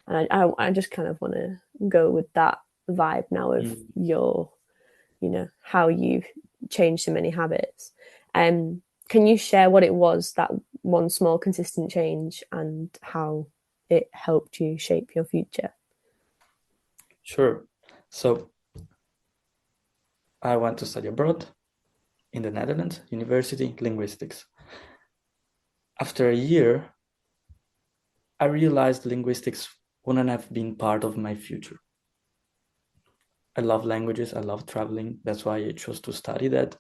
Speaker 6: And I just kind of want to go with that vibe now of your, how you've changed so many habits. Can you share what it was, that one small consistent change, and how it helped you shape your future?
Speaker 7: Sure. So I went to study abroad in the Netherlands, university, linguistics. After a year, I realized linguistics wouldn't have been part of my future. I love languages, I love traveling. That's why I chose to study that.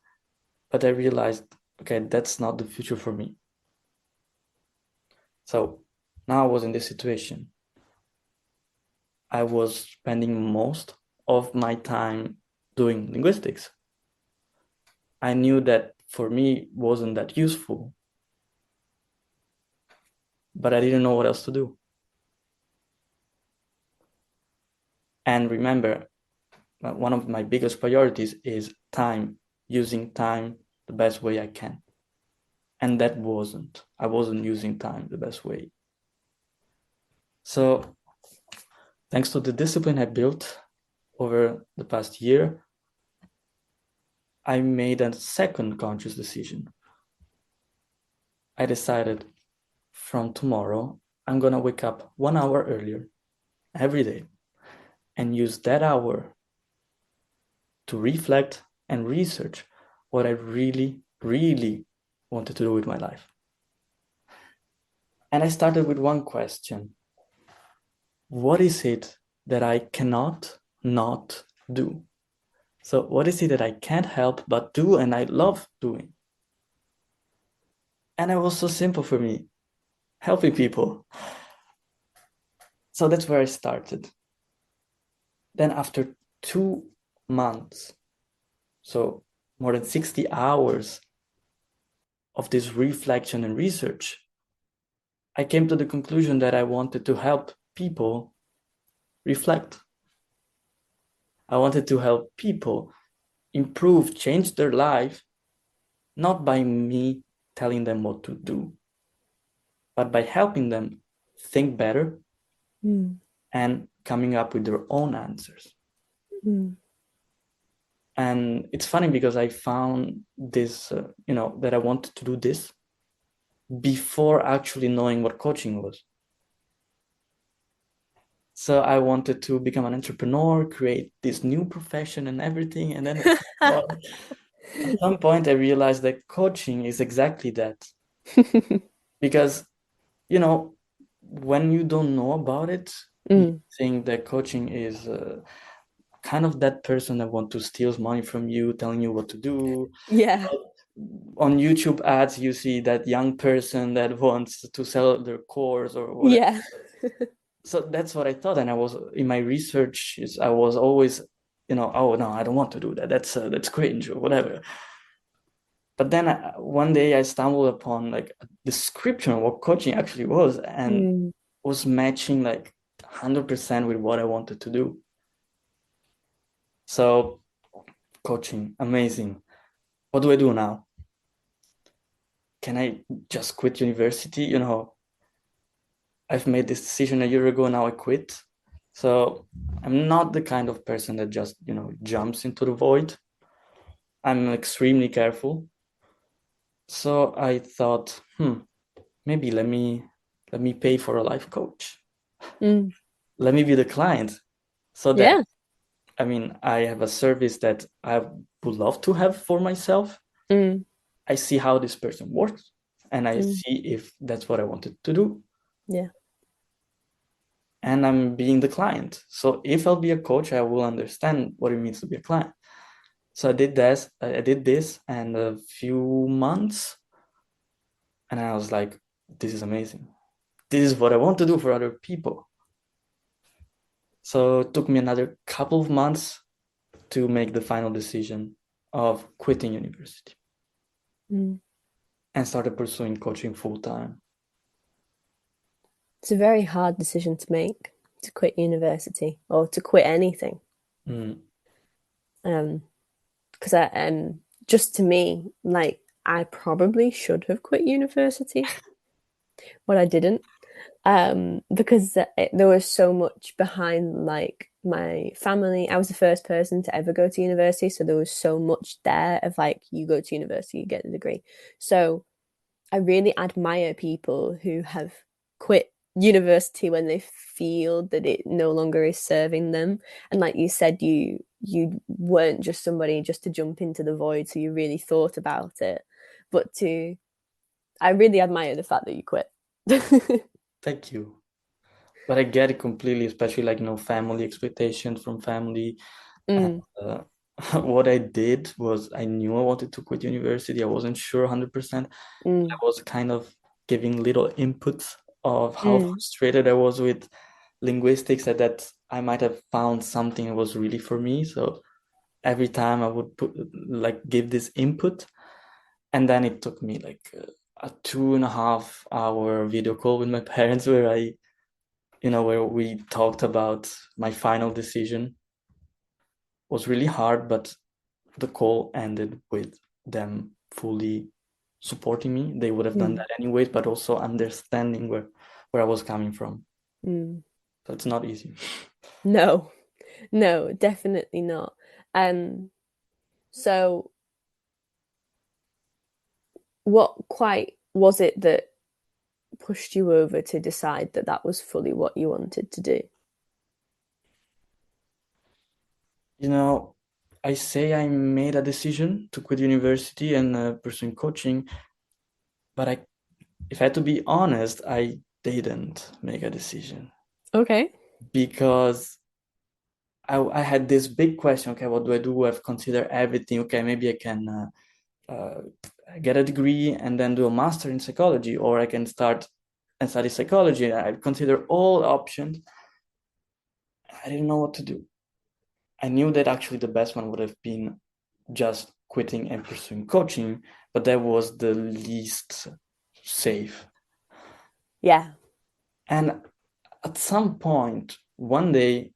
Speaker 7: But I realized, okay, that's not the future for me. So now I was in this situation. I was spending most of my time doing linguistics. I knew that for me wasn't that useful, but I didn't know what else to do. And remember, one of my biggest priorities is time, using time the best way I can. And I wasn't using time the best way. So thanks to the discipline I built over the past year, I made a second conscious decision. I decided from tomorrow, I'm going to wake up 1 hour earlier every day and use that hour to reflect and research what I really, really wanted to do with my life. And I started with one question. What is it that I cannot not do? So what is it that I can't help but do and I love doing? And it was so simple for me, helping people. So that's where I started. Then after 2 months, so more than 60 hours of this reflection and research, I came to the conclusion that I wanted to help people reflect. I wanted to help people improve, change their life, not by me telling them what to do, but by helping them think better and coming up with their own answers. And it's funny because I found this, that I wanted to do this before actually knowing what coaching was. So I wanted to become an entrepreneur, create this new profession and everything. And then at some point I realized that coaching is exactly that. Because, when you don't know about it, you think that coaching is kind of that person that wants to steal money from you, telling you what to do.
Speaker 6: Yeah.
Speaker 7: On YouTube ads, you see that young person that wants to sell their course or whatever.
Speaker 6: Yeah.
Speaker 7: So that's what I thought. And I was in my research, I was always, oh no, I don't want to do that. That's cringe or whatever. But then one day I stumbled upon like a description of what coaching actually was, and was matching like 100% with what I wanted to do. So coaching, amazing. What do I do now? Can I just quit university? I've made this decision a year ago, now I quit. So I'm not the kind of person that just, jumps into the void. I'm extremely careful. So I thought, maybe let me pay for a life coach. Let me be the client. So that, I have a service that I would love to have for myself. I see how this person works and I see if that's what I wanted to do.
Speaker 6: Yeah.
Speaker 7: And I'm being the client. So if I'll be a coach, I will understand what it means to be a client. So I did this, and a few months, and I was like, this is amazing. This is what I want to do for other people. So it took me another couple of months to make the final decision of quitting university and started pursuing coaching full-time.
Speaker 6: It's a very hard decision to make, to quit university or to quit anything. Because just to me, like, I probably should have quit university, but I didn't. because there was so much behind like my family. I was the first person to ever go to university, so there was so much there of like you go to university, you get a degree. So I really admire people who have quit university when they feel that it no longer is serving them. And like you said, you weren't just somebody just to jump into the void, so you really thought about it. But to I really admire the fact that you quit.
Speaker 7: Thank you. But I get it completely, especially like, family expectations from family. And what I did was I knew I wanted to quit university. I wasn't sure 100%. I was kind of giving little inputs of how frustrated I was with linguistics, and that I might have found something that was really for me. So every time I would give this input, and then it took me like a 2.5 hour video call with my parents where we talked about my final decision. It was really hard, but the call ended with them fully supporting me. They would have done that anyways, but also understanding where I was coming from. So it's not easy.
Speaker 6: No, definitely not. So what quite was it that pushed you over to decide that that was fully what you wanted to do?
Speaker 7: I say I made a decision to quit university and pursue coaching, but if I had to be honest, I didn't make a decision.
Speaker 6: Okay.
Speaker 7: Because I had this big question. Okay, what do I do? I've considered everything. Okay, maybe I can get a degree and then do a master in psychology, or I can start and study psychology. I considered all options. I didn't know what to do. I knew that actually the best one would have been just quitting and pursuing coaching, but that was the least safe.
Speaker 6: Yeah.
Speaker 7: And at some point, one day,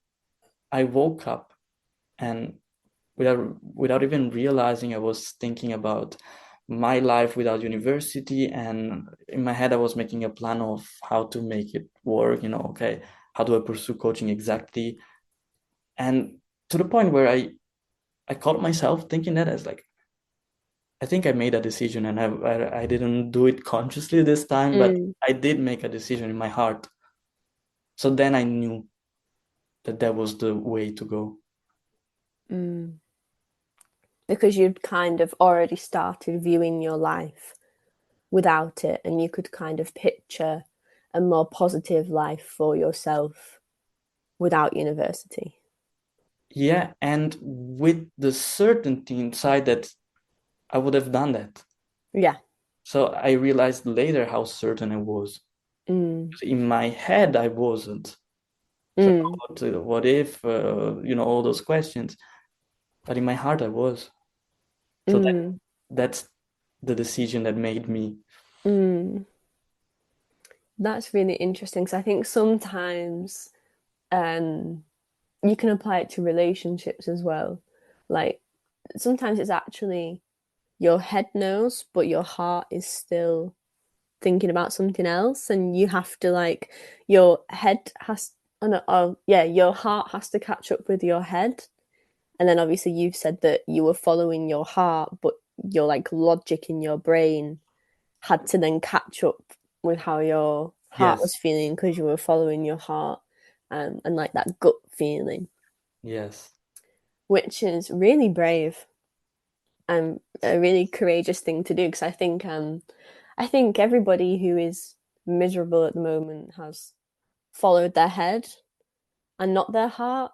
Speaker 7: I woke up and without even realizing, I was thinking about my life without university, and in my head I was making a plan of how to make it work. Okay, how do I pursue coaching exactly? And to the point where I caught myself thinking that as like, I think I made a decision, and I didn't do it consciously this time, but I did make a decision in my heart. So then I knew that was the way to go.
Speaker 6: Because you'd kind of already started viewing your life without it, and you could kind of picture a more positive life for yourself without university.
Speaker 7: Yeah, and with the certainty inside that I would have done that.
Speaker 6: Yeah.
Speaker 7: So I realized later how certain I was. In my head, I wasn't. So what if, all those questions. But in my heart, I was. So that's the decision that made me.
Speaker 6: That's really interesting, because I think sometimes you can apply it to relationships as well. Like sometimes it's actually your head knows, but your heart is still thinking about something else, and you have to like your head has your heart has to catch up with your head. And then obviously you've said that you were following your heart, but your like logic in your brain had to then catch up with how your heart was feeling, because you were following your heart, and like that gut feeling.
Speaker 7: Yes.
Speaker 6: Which is really brave and a really courageous thing to do, because I think everybody who is miserable at the moment has followed their head and not their heart.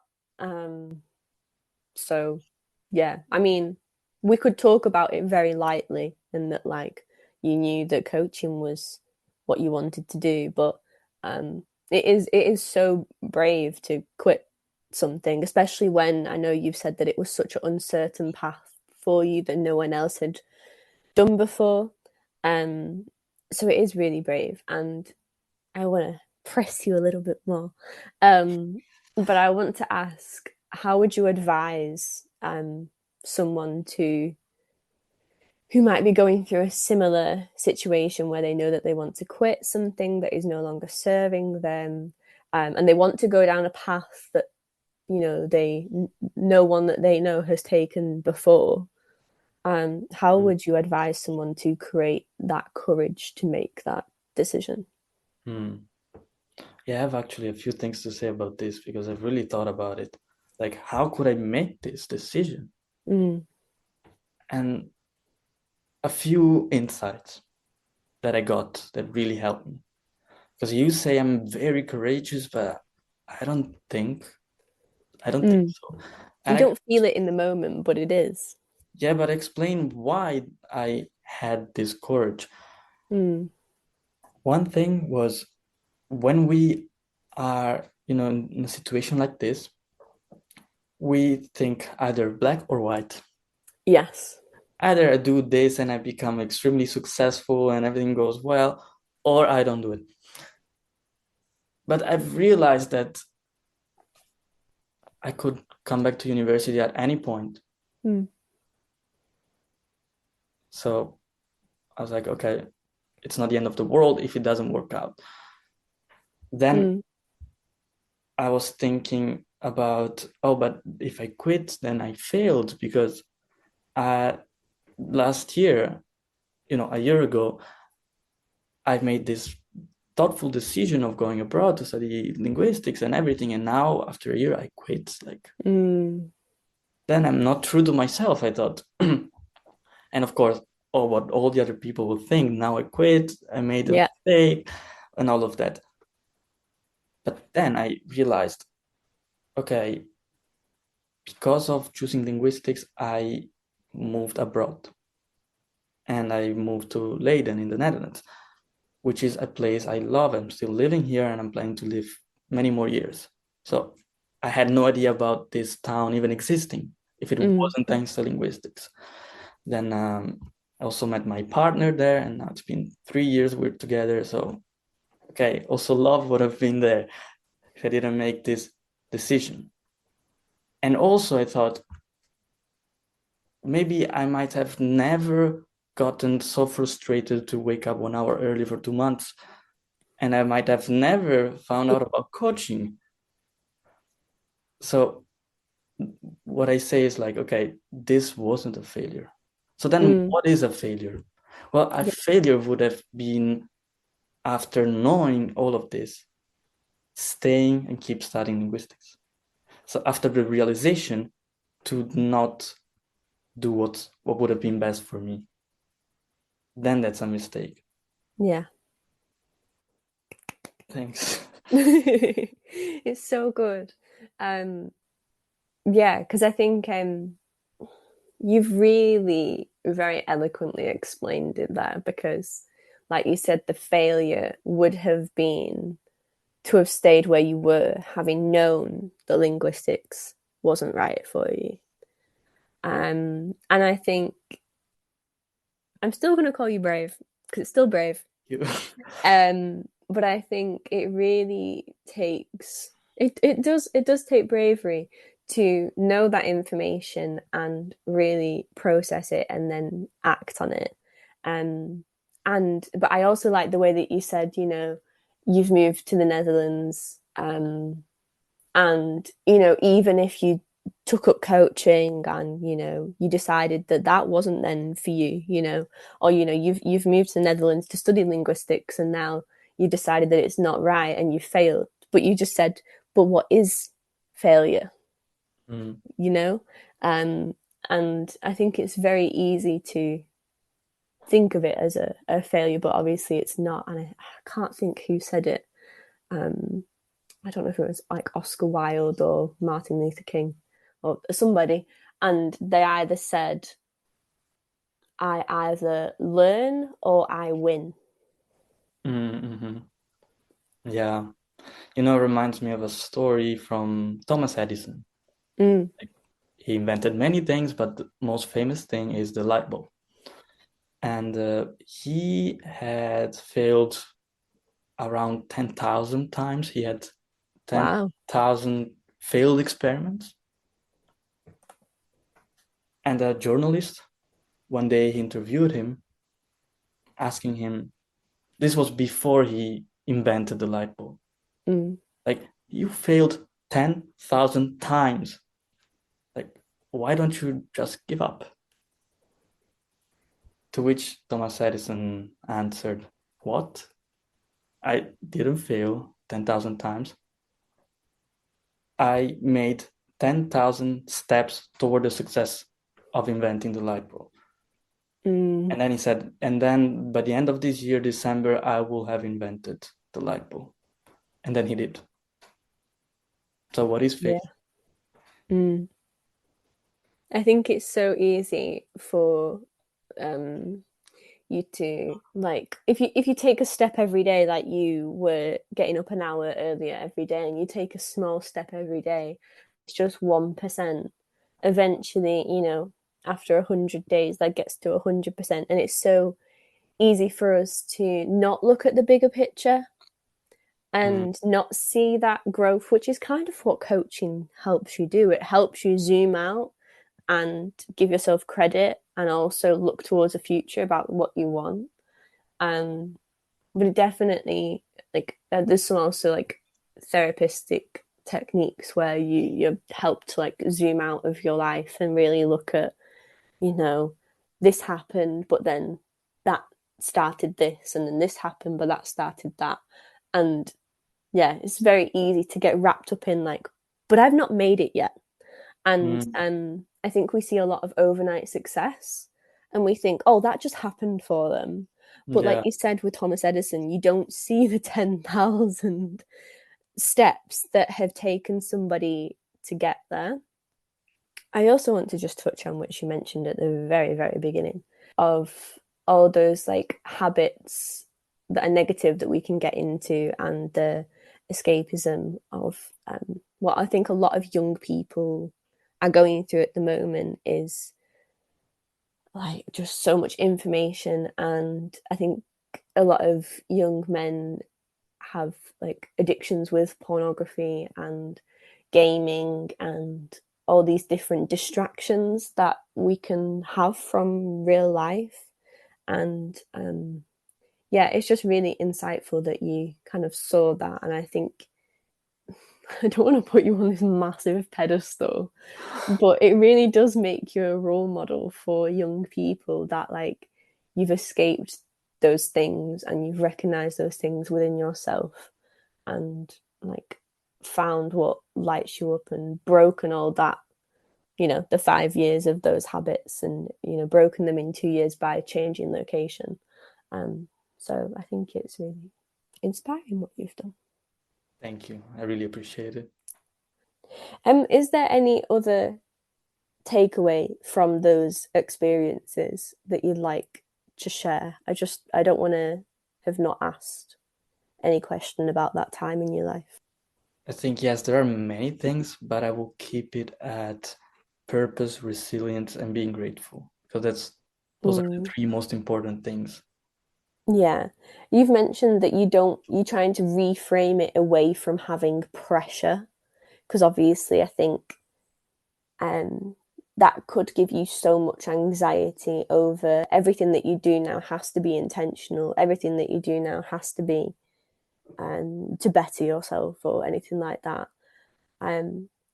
Speaker 6: So yeah, I mean, we could talk about it very lightly, and that like you knew that coaching was what you wanted to do, but it is so brave to quit something, especially when I know you've said that it was such an uncertain path for you that no one else had done before. So it is really brave, and I want to press you a little bit more. But I want to ask, how would you advise someone to who might be going through a similar situation where they know that they want to quit something that is no longer serving them, and they want to go down a path that no one that they know has taken before. How would you advise someone to create that courage to make that decision?
Speaker 7: Yeah, I have actually a few things to say about this because I've really thought about it. Like, how could I make this decision? And a few insights that I got that really helped me. Because you say I'm very courageous, but I don't think so.
Speaker 6: You don't feel it in the moment, but it is.
Speaker 7: Yeah, but explain why I had this courage. One thing was when we are, in a situation like this, we think either black or white.
Speaker 6: Yes.
Speaker 7: Either I do this and I become extremely successful and everything goes well, or I don't do it. But I've realized that I could come back to university at any point. So I was like, okay, it's not the end of the world if it doesn't work out. Then I was thinking about, but if I quit, then I failed because last year, a year ago, I made this thoughtful decision of going abroad to study linguistics and everything. And now after a year, I quit. Then I'm not true to myself, I thought. And of course, what all the other people will think. Now I quit, I made a mistake and all of that. But then I realized, okay, because of choosing linguistics, I moved abroad. And I moved to Leiden in the Netherlands, which is a place I love. I'm still living here and I'm planning to live many more years. So I had no idea about this town even existing if it wasn't thanks to linguistics. Then I also met my partner there, and now it's been 3 years we're together. So, okay, also love would have been there if I didn't make this decision. And also I thought, maybe I might have never gotten so frustrated to wake up 1 hour early for 2 months. And I might have never found out about coaching. So what I say is like, okay, this wasn't a failure. So then what is a failure? Well, a failure would have been, after knowing all of this, staying and keep studying linguistics. So after the realization to not do what would have been best for me, then that's a mistake.
Speaker 6: Yeah.
Speaker 7: Thanks.
Speaker 6: It's so good. Yeah, because I think you've really very eloquently explained it there, because like you said, the failure would have been to have stayed where you were, having known that linguistics wasn't right for you. And I think I'm still going to call you brave, because it's still brave. But I think it really takes it does take bravery to know that information and really process it and then act on it. But I also like the way that you said, you've moved to the Netherlands, and even if you took up coaching and you decided that wasn't then for you, or you've moved to the Netherlands to study linguistics and now you decided that it's not right and you failed, but you just said, but what is failure? And I think it's very easy to think of it as a failure, but obviously it's not. And I can't think who said it. I don't know if it was like Oscar Wilde or Martin Luther King or somebody, and they either said, I either learn or I win.
Speaker 7: Yeah. It reminds me of a story from Thomas Edison. He invented many things, but the most famous thing is the light bulb. And he had failed around 10,000 times. He had 10,000 failed experiments. And a journalist one day he interviewed him, asking him, this was before he invented the light bulb. Like, you failed 10,000 times. Like, why don't you just give up? To which Thomas Edison answered, what? I didn't fail 10,000 times. I made 10,000 steps toward the success of inventing the light bulb. And then he said, and then by the end of this year, December, I will have invented the light bulb. And then he did. So what is faith?
Speaker 6: Yeah. I think it's so easy for you to, like, if you take a step every day, like you were getting up an hour earlier every day, and you take a small step every day, it's just 1%. Eventually, after 100 days, that gets to 100%. And it's so easy for us to not look at the bigger picture and not see that growth, which is kind of what coaching helps you do. It helps you zoom out and give yourself credit, and also look towards the future about what you want. But it definitely, like, there's some also like therapeutic techniques where you're helped to like zoom out of your life and really look at, this happened, but then that started this, and then this happened, but that started that. And yeah, it's very easy to get wrapped up in like, but I've not made it yet. And I think we see a lot of overnight success, and we think, oh, that just happened for them. But like you said with Thomas Edison, you don't see the 10,000 steps that have taken somebody to get there. I also want to just touch on, which you mentioned at the very, very beginning, of all those like habits that are negative that we can get into, and the escapism of what I think a lot of young people are going through at the moment is like just so much information. And I think a lot of young men have like addictions with pornography and gaming and all these different distractions that we can have from real life. And it's just really insightful that you kind of saw that. And I think, I don't want to put you on this massive pedestal, but it really does make you a role model for young people, that like you've escaped those things and you've recognized those things within yourself, and like found what lights you up, and broken all that, the 5 years of those habits, and broken them in 2 years by changing location. So I think it's really inspiring what you've done.
Speaker 7: Thank you. I really appreciate it.
Speaker 6: Is there any other takeaway from those experiences that you'd like to share? I don't want to have not asked any question about that time in your life.
Speaker 7: I think, yes, there are many things, but I will keep it at purpose, resilience, and being grateful, because those are the 3 most important things.
Speaker 6: Yeah. You've mentioned that you're trying to reframe it away from having pressure, because obviously I think that could give you so much anxiety over everything that you do now has to be intentional. Everything that you do now has to be to better yourself or anything like that.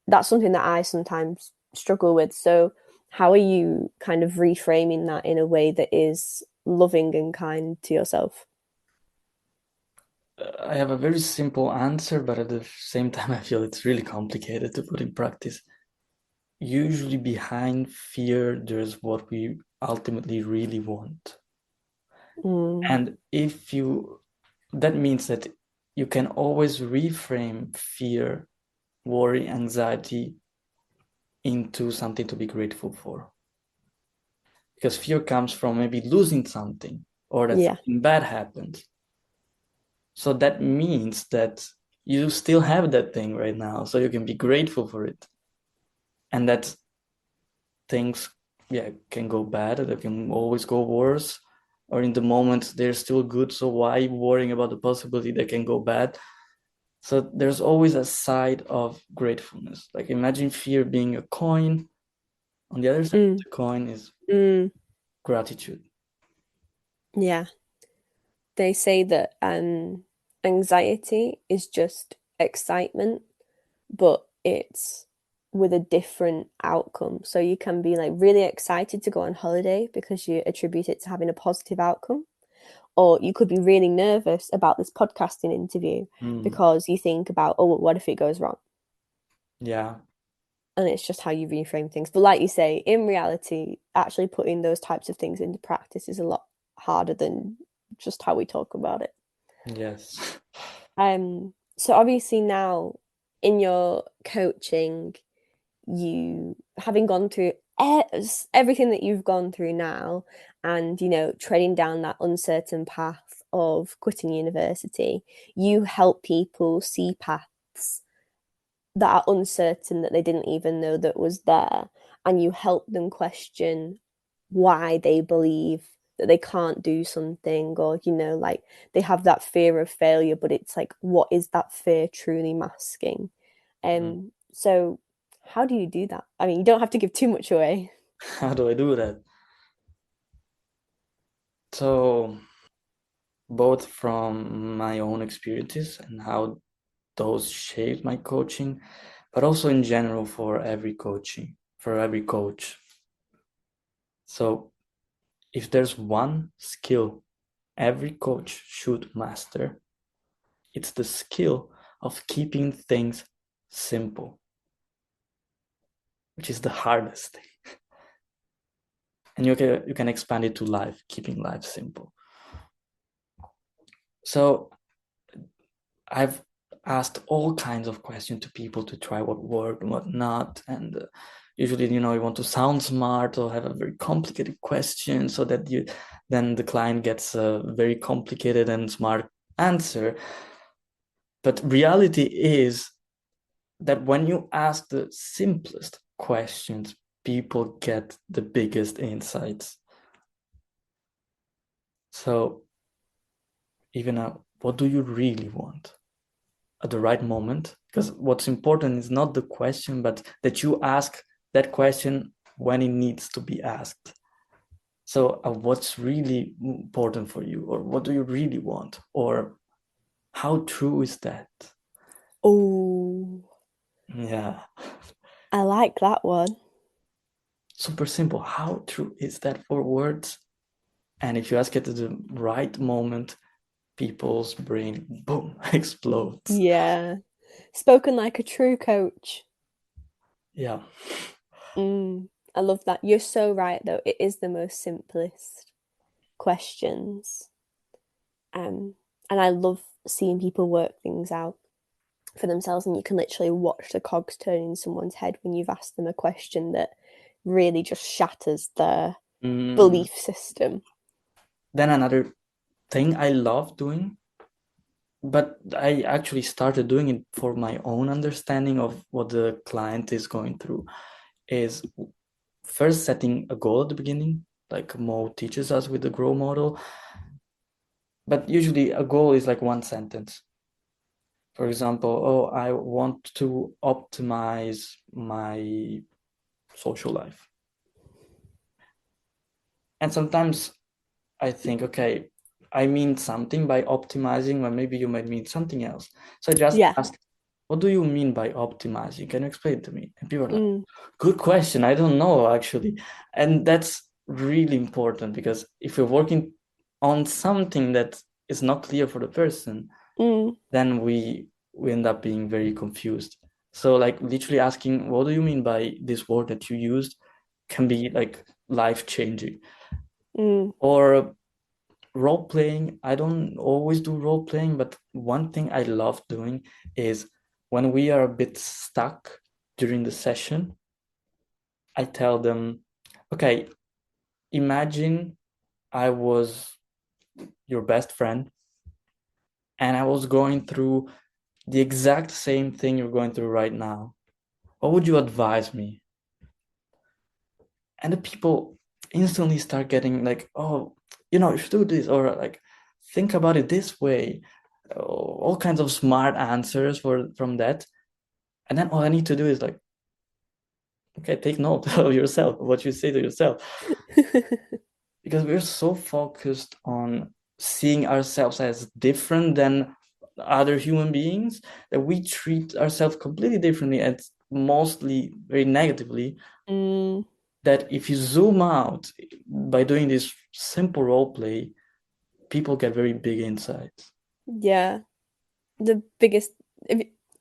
Speaker 6: That's something that I sometimes struggle with. So how are you kind of reframing that in a way that is loving and kind to yourself?
Speaker 7: I have a very simple answer, but at the same time, I feel it's really complicated to put in practice. Usually behind fear, there's what we ultimately really want. And that means that you can always reframe fear, worry, anxiety into something to be grateful for. Because fear comes from maybe losing something, or that something bad happens. So that means that you still have that thing right now, so you can be grateful for it. And that things can go bad, that can always go worse, or in the moment they're still good, so why worrying about the possibility they can go bad? So there's always a side of gratefulness. Like, imagine fear being a coin. On the other side of the coin is gratitude.
Speaker 6: Yeah. They say that anxiety is just excitement, but it's with a different outcome. So you can be like really excited to go on holiday because you attribute it to having a positive outcome. Or you could be really nervous about this podcasting interview because you think about, oh, what if it goes wrong?
Speaker 7: Yeah.
Speaker 6: And it's just how you reframe things. But like you say, in reality, actually putting those types of things into practice is a lot harder than just how we talk about it.
Speaker 7: Yes.
Speaker 6: So obviously now in your coaching, you having gone through everything that you've gone through now and treading down that uncertain path of quitting university, you help people see paths that are uncertain that they didn't even know that was there, and you help them question why they believe that they can't do something, or like they have that fear of failure, but it's like, what is that fear truly masking? So how do you do that? I mean, you don't have to give too much away.
Speaker 7: How do I do that? So both from my own experiences and how those shaped my coaching, but also in general for every coach. So if there's one skill every coach should master, it's the skill of keeping things simple, which is the hardest thing. And you can expand it to life, keeping life simple. So I've asked all kinds of questions to people to try what worked and what not. And usually, you want to sound smart or have a very complicated question so that then the client gets a very complicated and smart answer. But reality is that when you ask the simplest questions, people get the biggest insights. So even what do you really want at the right moment? Because what's important is not the question, but that you ask that question when it needs to be asked. So what's really important for you, or what do you really want, or how true is that?
Speaker 6: Oh,
Speaker 7: yeah,
Speaker 6: I like that one.
Speaker 7: super simple. How true is that for words? And if you ask it at the right moment, people's brain, boom, explodes.
Speaker 6: Yeah. Spoken like a true coach.
Speaker 7: Yeah.
Speaker 6: I love that. You're so right, though. It is the most simplest questions. And I love seeing people work things out for themselves, and you can literally watch the cogs turn in someone's head when you've asked them a question that really just shatters their belief system.
Speaker 7: Then another thing I love doing, but I actually started doing it for my own understanding of what the client is going through, is first setting a goal at the beginning, like Mo teaches us with the GROW model. But usually a goal is like one sentence. For example, I want to optimize my social life. And sometimes I think, okay, I mean something by optimizing, or maybe you might mean something else. So I just ask, what do you mean by optimizing? Can you explain it to me? And people are like, good question. I don't know, actually. And that's really important, because if you're working on something that is not clear for the person, then we end up being very confused. So like literally asking, what do you mean by this word that you used, can be like life-changing. Or role playing. I don't always do role playing, but one thing I love doing is when we are a bit stuck during the session, I tell them, okay, imagine I was your best friend and I was going through the exact same thing you're going through right now. What would you advise me? And the people instantly start getting like, oh, you should do this, or like, think about it this way. All kinds of smart answers from that. And then all I need to do is like, okay, take note of yourself, what you say to yourself. because we're so focused on seeing ourselves as different than other human beings that we treat ourselves completely differently and mostly very negatively. That if you zoom out by doing this simple role play, people get very big insights.
Speaker 6: Yeah. The biggest.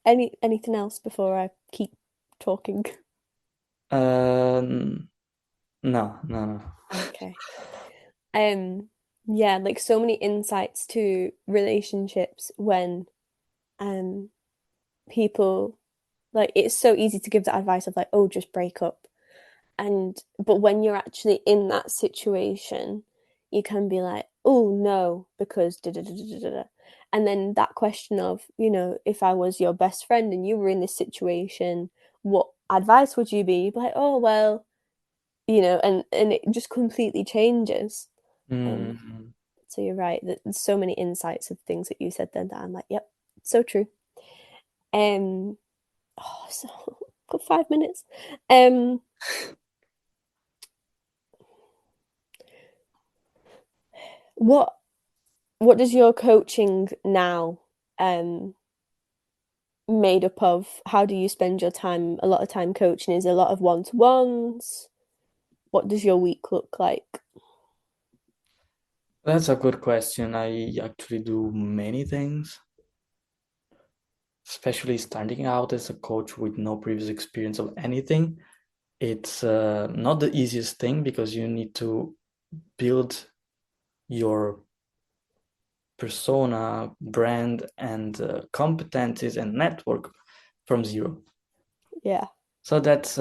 Speaker 6: Anything else before I keep talking?
Speaker 7: No.
Speaker 6: Okay. Yeah, like so many insights to relationships when people, like, it's so easy to give that advice of like, oh, just break up. But when you're actually in that situation, you can be like, oh no, because da da da da da da. And then that question of, if I was your best friend and you were in this situation, what advice would you be? You'd be like, oh well, and it just completely changes. So you're right. There's so many insights of things that you said then that I'm like, yep, so true. So got 5 minutes. What does your coaching now made up of? How do you spend your time? A lot of time coaching, is a lot of one-to-ones. What does your week look like?
Speaker 7: That's a good question. I actually do many things, especially starting out as a coach with no previous experience of anything. It's not the easiest thing because you need to build your persona, brand, and competencies and network from zero.
Speaker 6: Yeah.
Speaker 7: So that's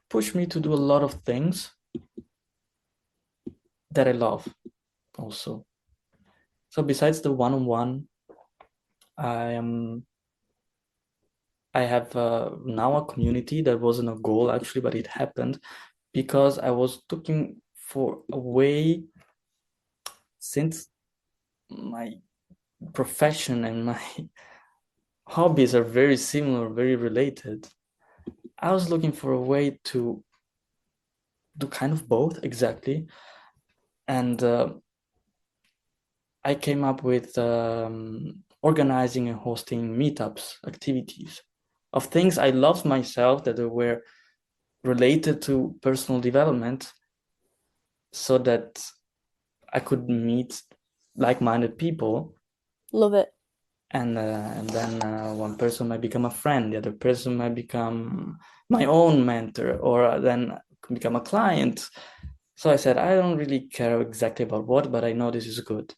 Speaker 7: pushed me to do a lot of things that I love also. So besides the one-on-one, I have now a community that wasn't a goal actually, but it happened because I was looking for a way, since my profession and my hobbies are very similar, very related. I was looking for a way to do kind of both exactly. And I came up with organizing and hosting meetups, activities of things I loved myself that were related to personal development, so that I could meet like-minded people.
Speaker 6: Love it.
Speaker 7: And then one person might become a friend, the other person might become my own mentor, or then become a client. So I said, I don't really care exactly about what, but I know this is good.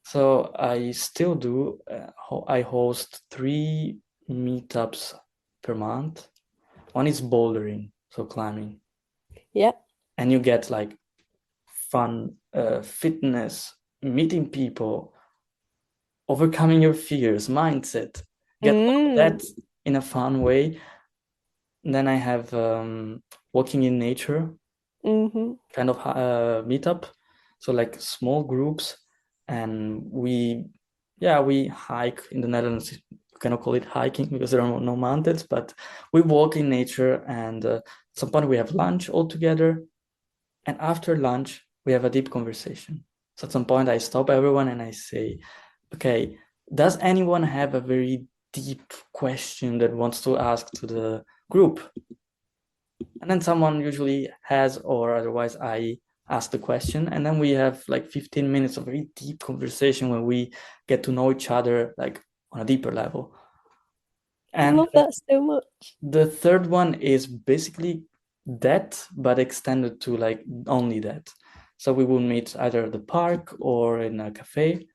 Speaker 7: So I still do. I host 3 meetups per month. One is bouldering, so climbing.
Speaker 6: Yeah.
Speaker 7: And you get like fun, fitness, meeting people, overcoming your fears, mindset. Get all that in a fun way. And then I have walking in nature, kind of meetup. So like small groups, and we hike in the Netherlands. You cannot call it hiking because there are no mountains, but we walk in nature, and at some point we have lunch all together, and after lunch we have a deep conversation. So at some point I stop everyone and I say, okay, does anyone have a very deep question that wants to ask to the group? And then someone usually has, or otherwise I ask the question, and then we have like 15 minutes of very deep conversation where we get to know each other like on a deeper level. And
Speaker 6: I love that so much.
Speaker 7: The third one is basically that, but extended to like only that. So we will meet either at the park or in a cafe.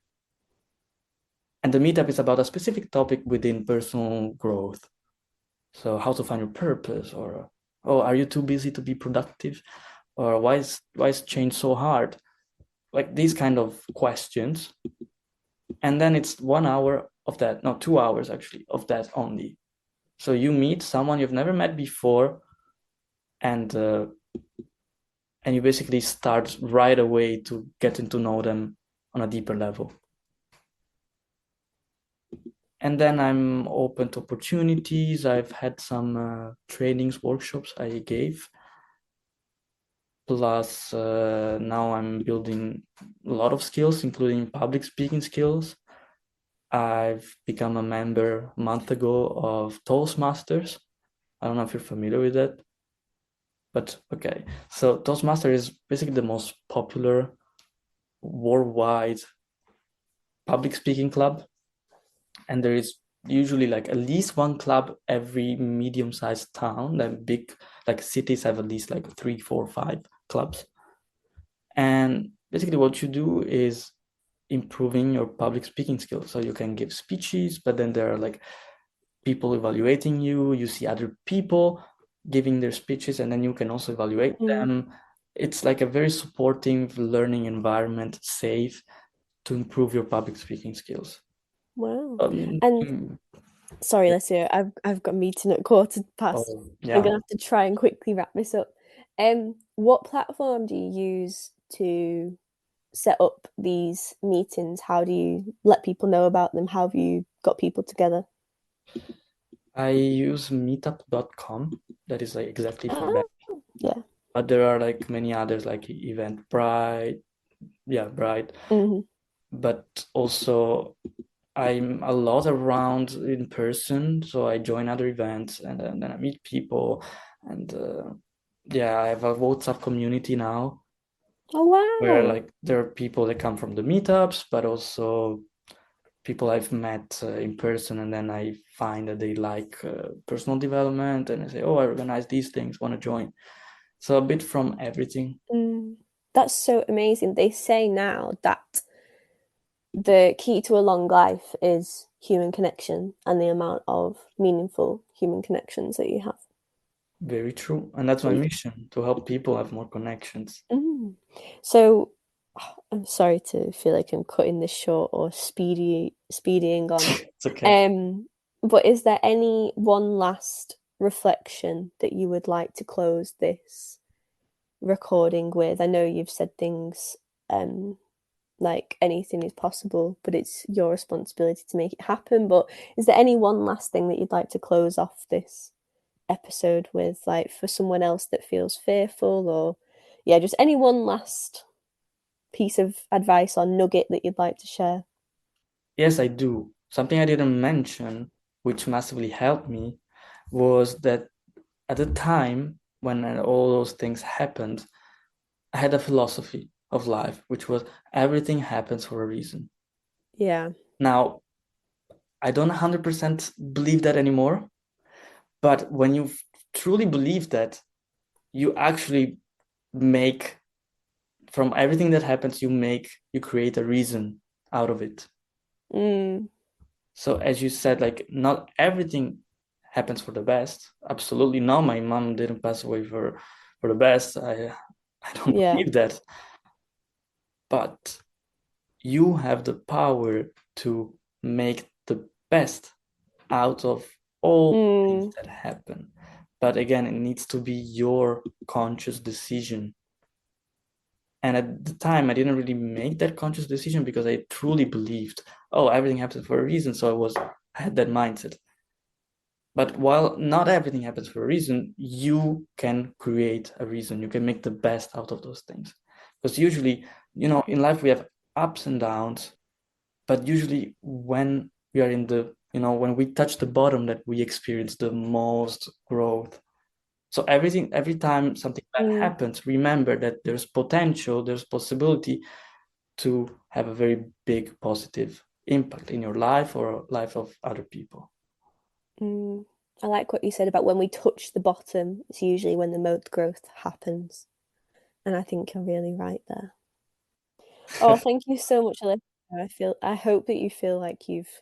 Speaker 7: And the meetup is about a specific topic within personal growth. So how to find your purpose, or are you too busy to be productive, or why is change so hard? Like these kind of questions. And then it's 1 hour of that, no, 2 hours actually of that only. So you meet someone you've never met before, and you basically start right away to getting to know them on a deeper level. And then I'm open to opportunities. I've had some trainings, workshops I gave. Plus, now I'm building a lot of skills, including public speaking skills. I've become a member a month ago of Toastmasters. I don't know if you're familiar with that, but okay. So Toastmaster is basically the most popular worldwide public speaking club, and there is usually like at least one club every medium-sized town. That big, like cities have at least like 3, 4, 5 clubs. And basically what you do is improving your public speaking skills. So you can give speeches, but then there are like people evaluating you. You see other people giving their speeches, and then you can also evaluate them. It's like a very supportive learning environment, safe to improve your public speaking skills.
Speaker 6: Wow. And sorry, Alessio, I've got a meeting at 15:15.
Speaker 7: Yeah.
Speaker 6: I'm gonna have to try and quickly wrap this up. What platform do you use to set up these meetings? How do you let people know about them? How have you got people together?
Speaker 7: I use meetup.com. That is like exactly for that.
Speaker 6: Yeah.
Speaker 7: But there are like many others like Eventbrite. Yeah, Bright. But also I'm a lot around in person, so I join other events and then I meet people, and I have a WhatsApp community now.
Speaker 6: Oh wow!
Speaker 7: Where like there are people that come from the meetups, but also people I've met in person, and then I find that they like personal development, and I say, "Oh, I organize these things, want to join?" So a bit from everything.
Speaker 6: That's so amazing. They say now that the key to a long life is human connection and the amount of meaningful human connections that you have.
Speaker 7: Very true. And that's my mission, to help people have more connections.
Speaker 6: So I'm sorry to feel like I'm cutting this short or speeding on.
Speaker 7: It's okay.
Speaker 6: But is there any one last reflection that you would like to close this recording with? I know you've said things like anything is possible, but it's your responsibility to make it happen. But is there any one last thing that you'd like to close off this episode with, like for someone else that feels fearful, or just any one last piece of advice or nugget that you'd like to share?
Speaker 7: Yes, I do. Something I didn't mention, which massively helped me, was that at the time when all those things happened, I had a philosophy of life, which was everything happens for a reason.
Speaker 6: Yeah.
Speaker 7: Now, I don't 100% believe that anymore, but when you truly believe that, you actually make, from everything that happens, you create a reason out of it. So as you said, like not everything happens for the best. Absolutely not. My mom didn't pass away for the best. I don't believe that. But you have the power to make the best out of all things that happen. But again, it needs to be your conscious decision. And at the time, I didn't really make that conscious decision because I truly believed, oh, everything happens for a reason. So I had that mindset. But while not everything happens for a reason, you can create a reason. You can make the best out of those things. Because usually, in life we have ups and downs, but usually when we are when we touch the bottom, that we experience the most growth. So every time something bad happens, remember that there's potential, there's possibility to have a very big positive impact in your life or life of other people.
Speaker 6: I like what you said about when we touch the bottom, it's usually when the most growth happens. And I think you're really right there. Oh, thank you so much, Alessio. I hope that you feel like you've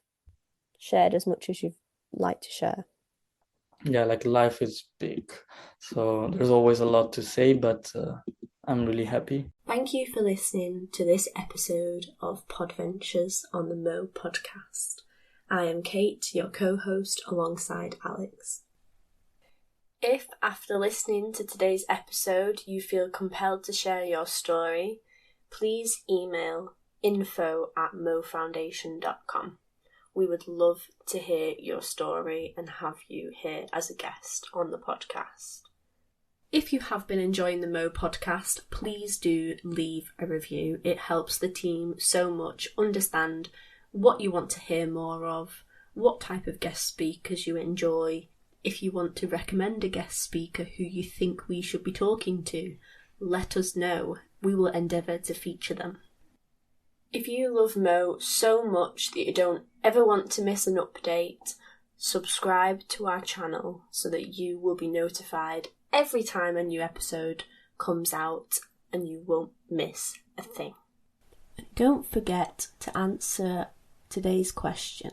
Speaker 6: shared as much as you'd like to share.
Speaker 7: Yeah, like life is big, so there's always a lot to say, but I'm really happy.
Speaker 6: Thank you for listening to this episode of Podventures on the Mo podcast. I am Kate, your co-host, alongside Alex. If, after listening to today's episode, you feel compelled to share your story, please email info@mofoundation.com. We would love to hear your story and have you here as a guest on the podcast.
Speaker 8: If you have been enjoying the Mo podcast, please do leave a review. It helps the team so much understand what you want to hear more of, what type of guest speakers you enjoy. If you want to recommend a guest speaker who you think we should be talking to, let us know. We will endeavour to feature them. If you love Mo so much that you don't ever want to miss an update, subscribe to our channel so that you will be notified every time a new episode comes out and you won't miss a thing. And don't forget to answer today's question.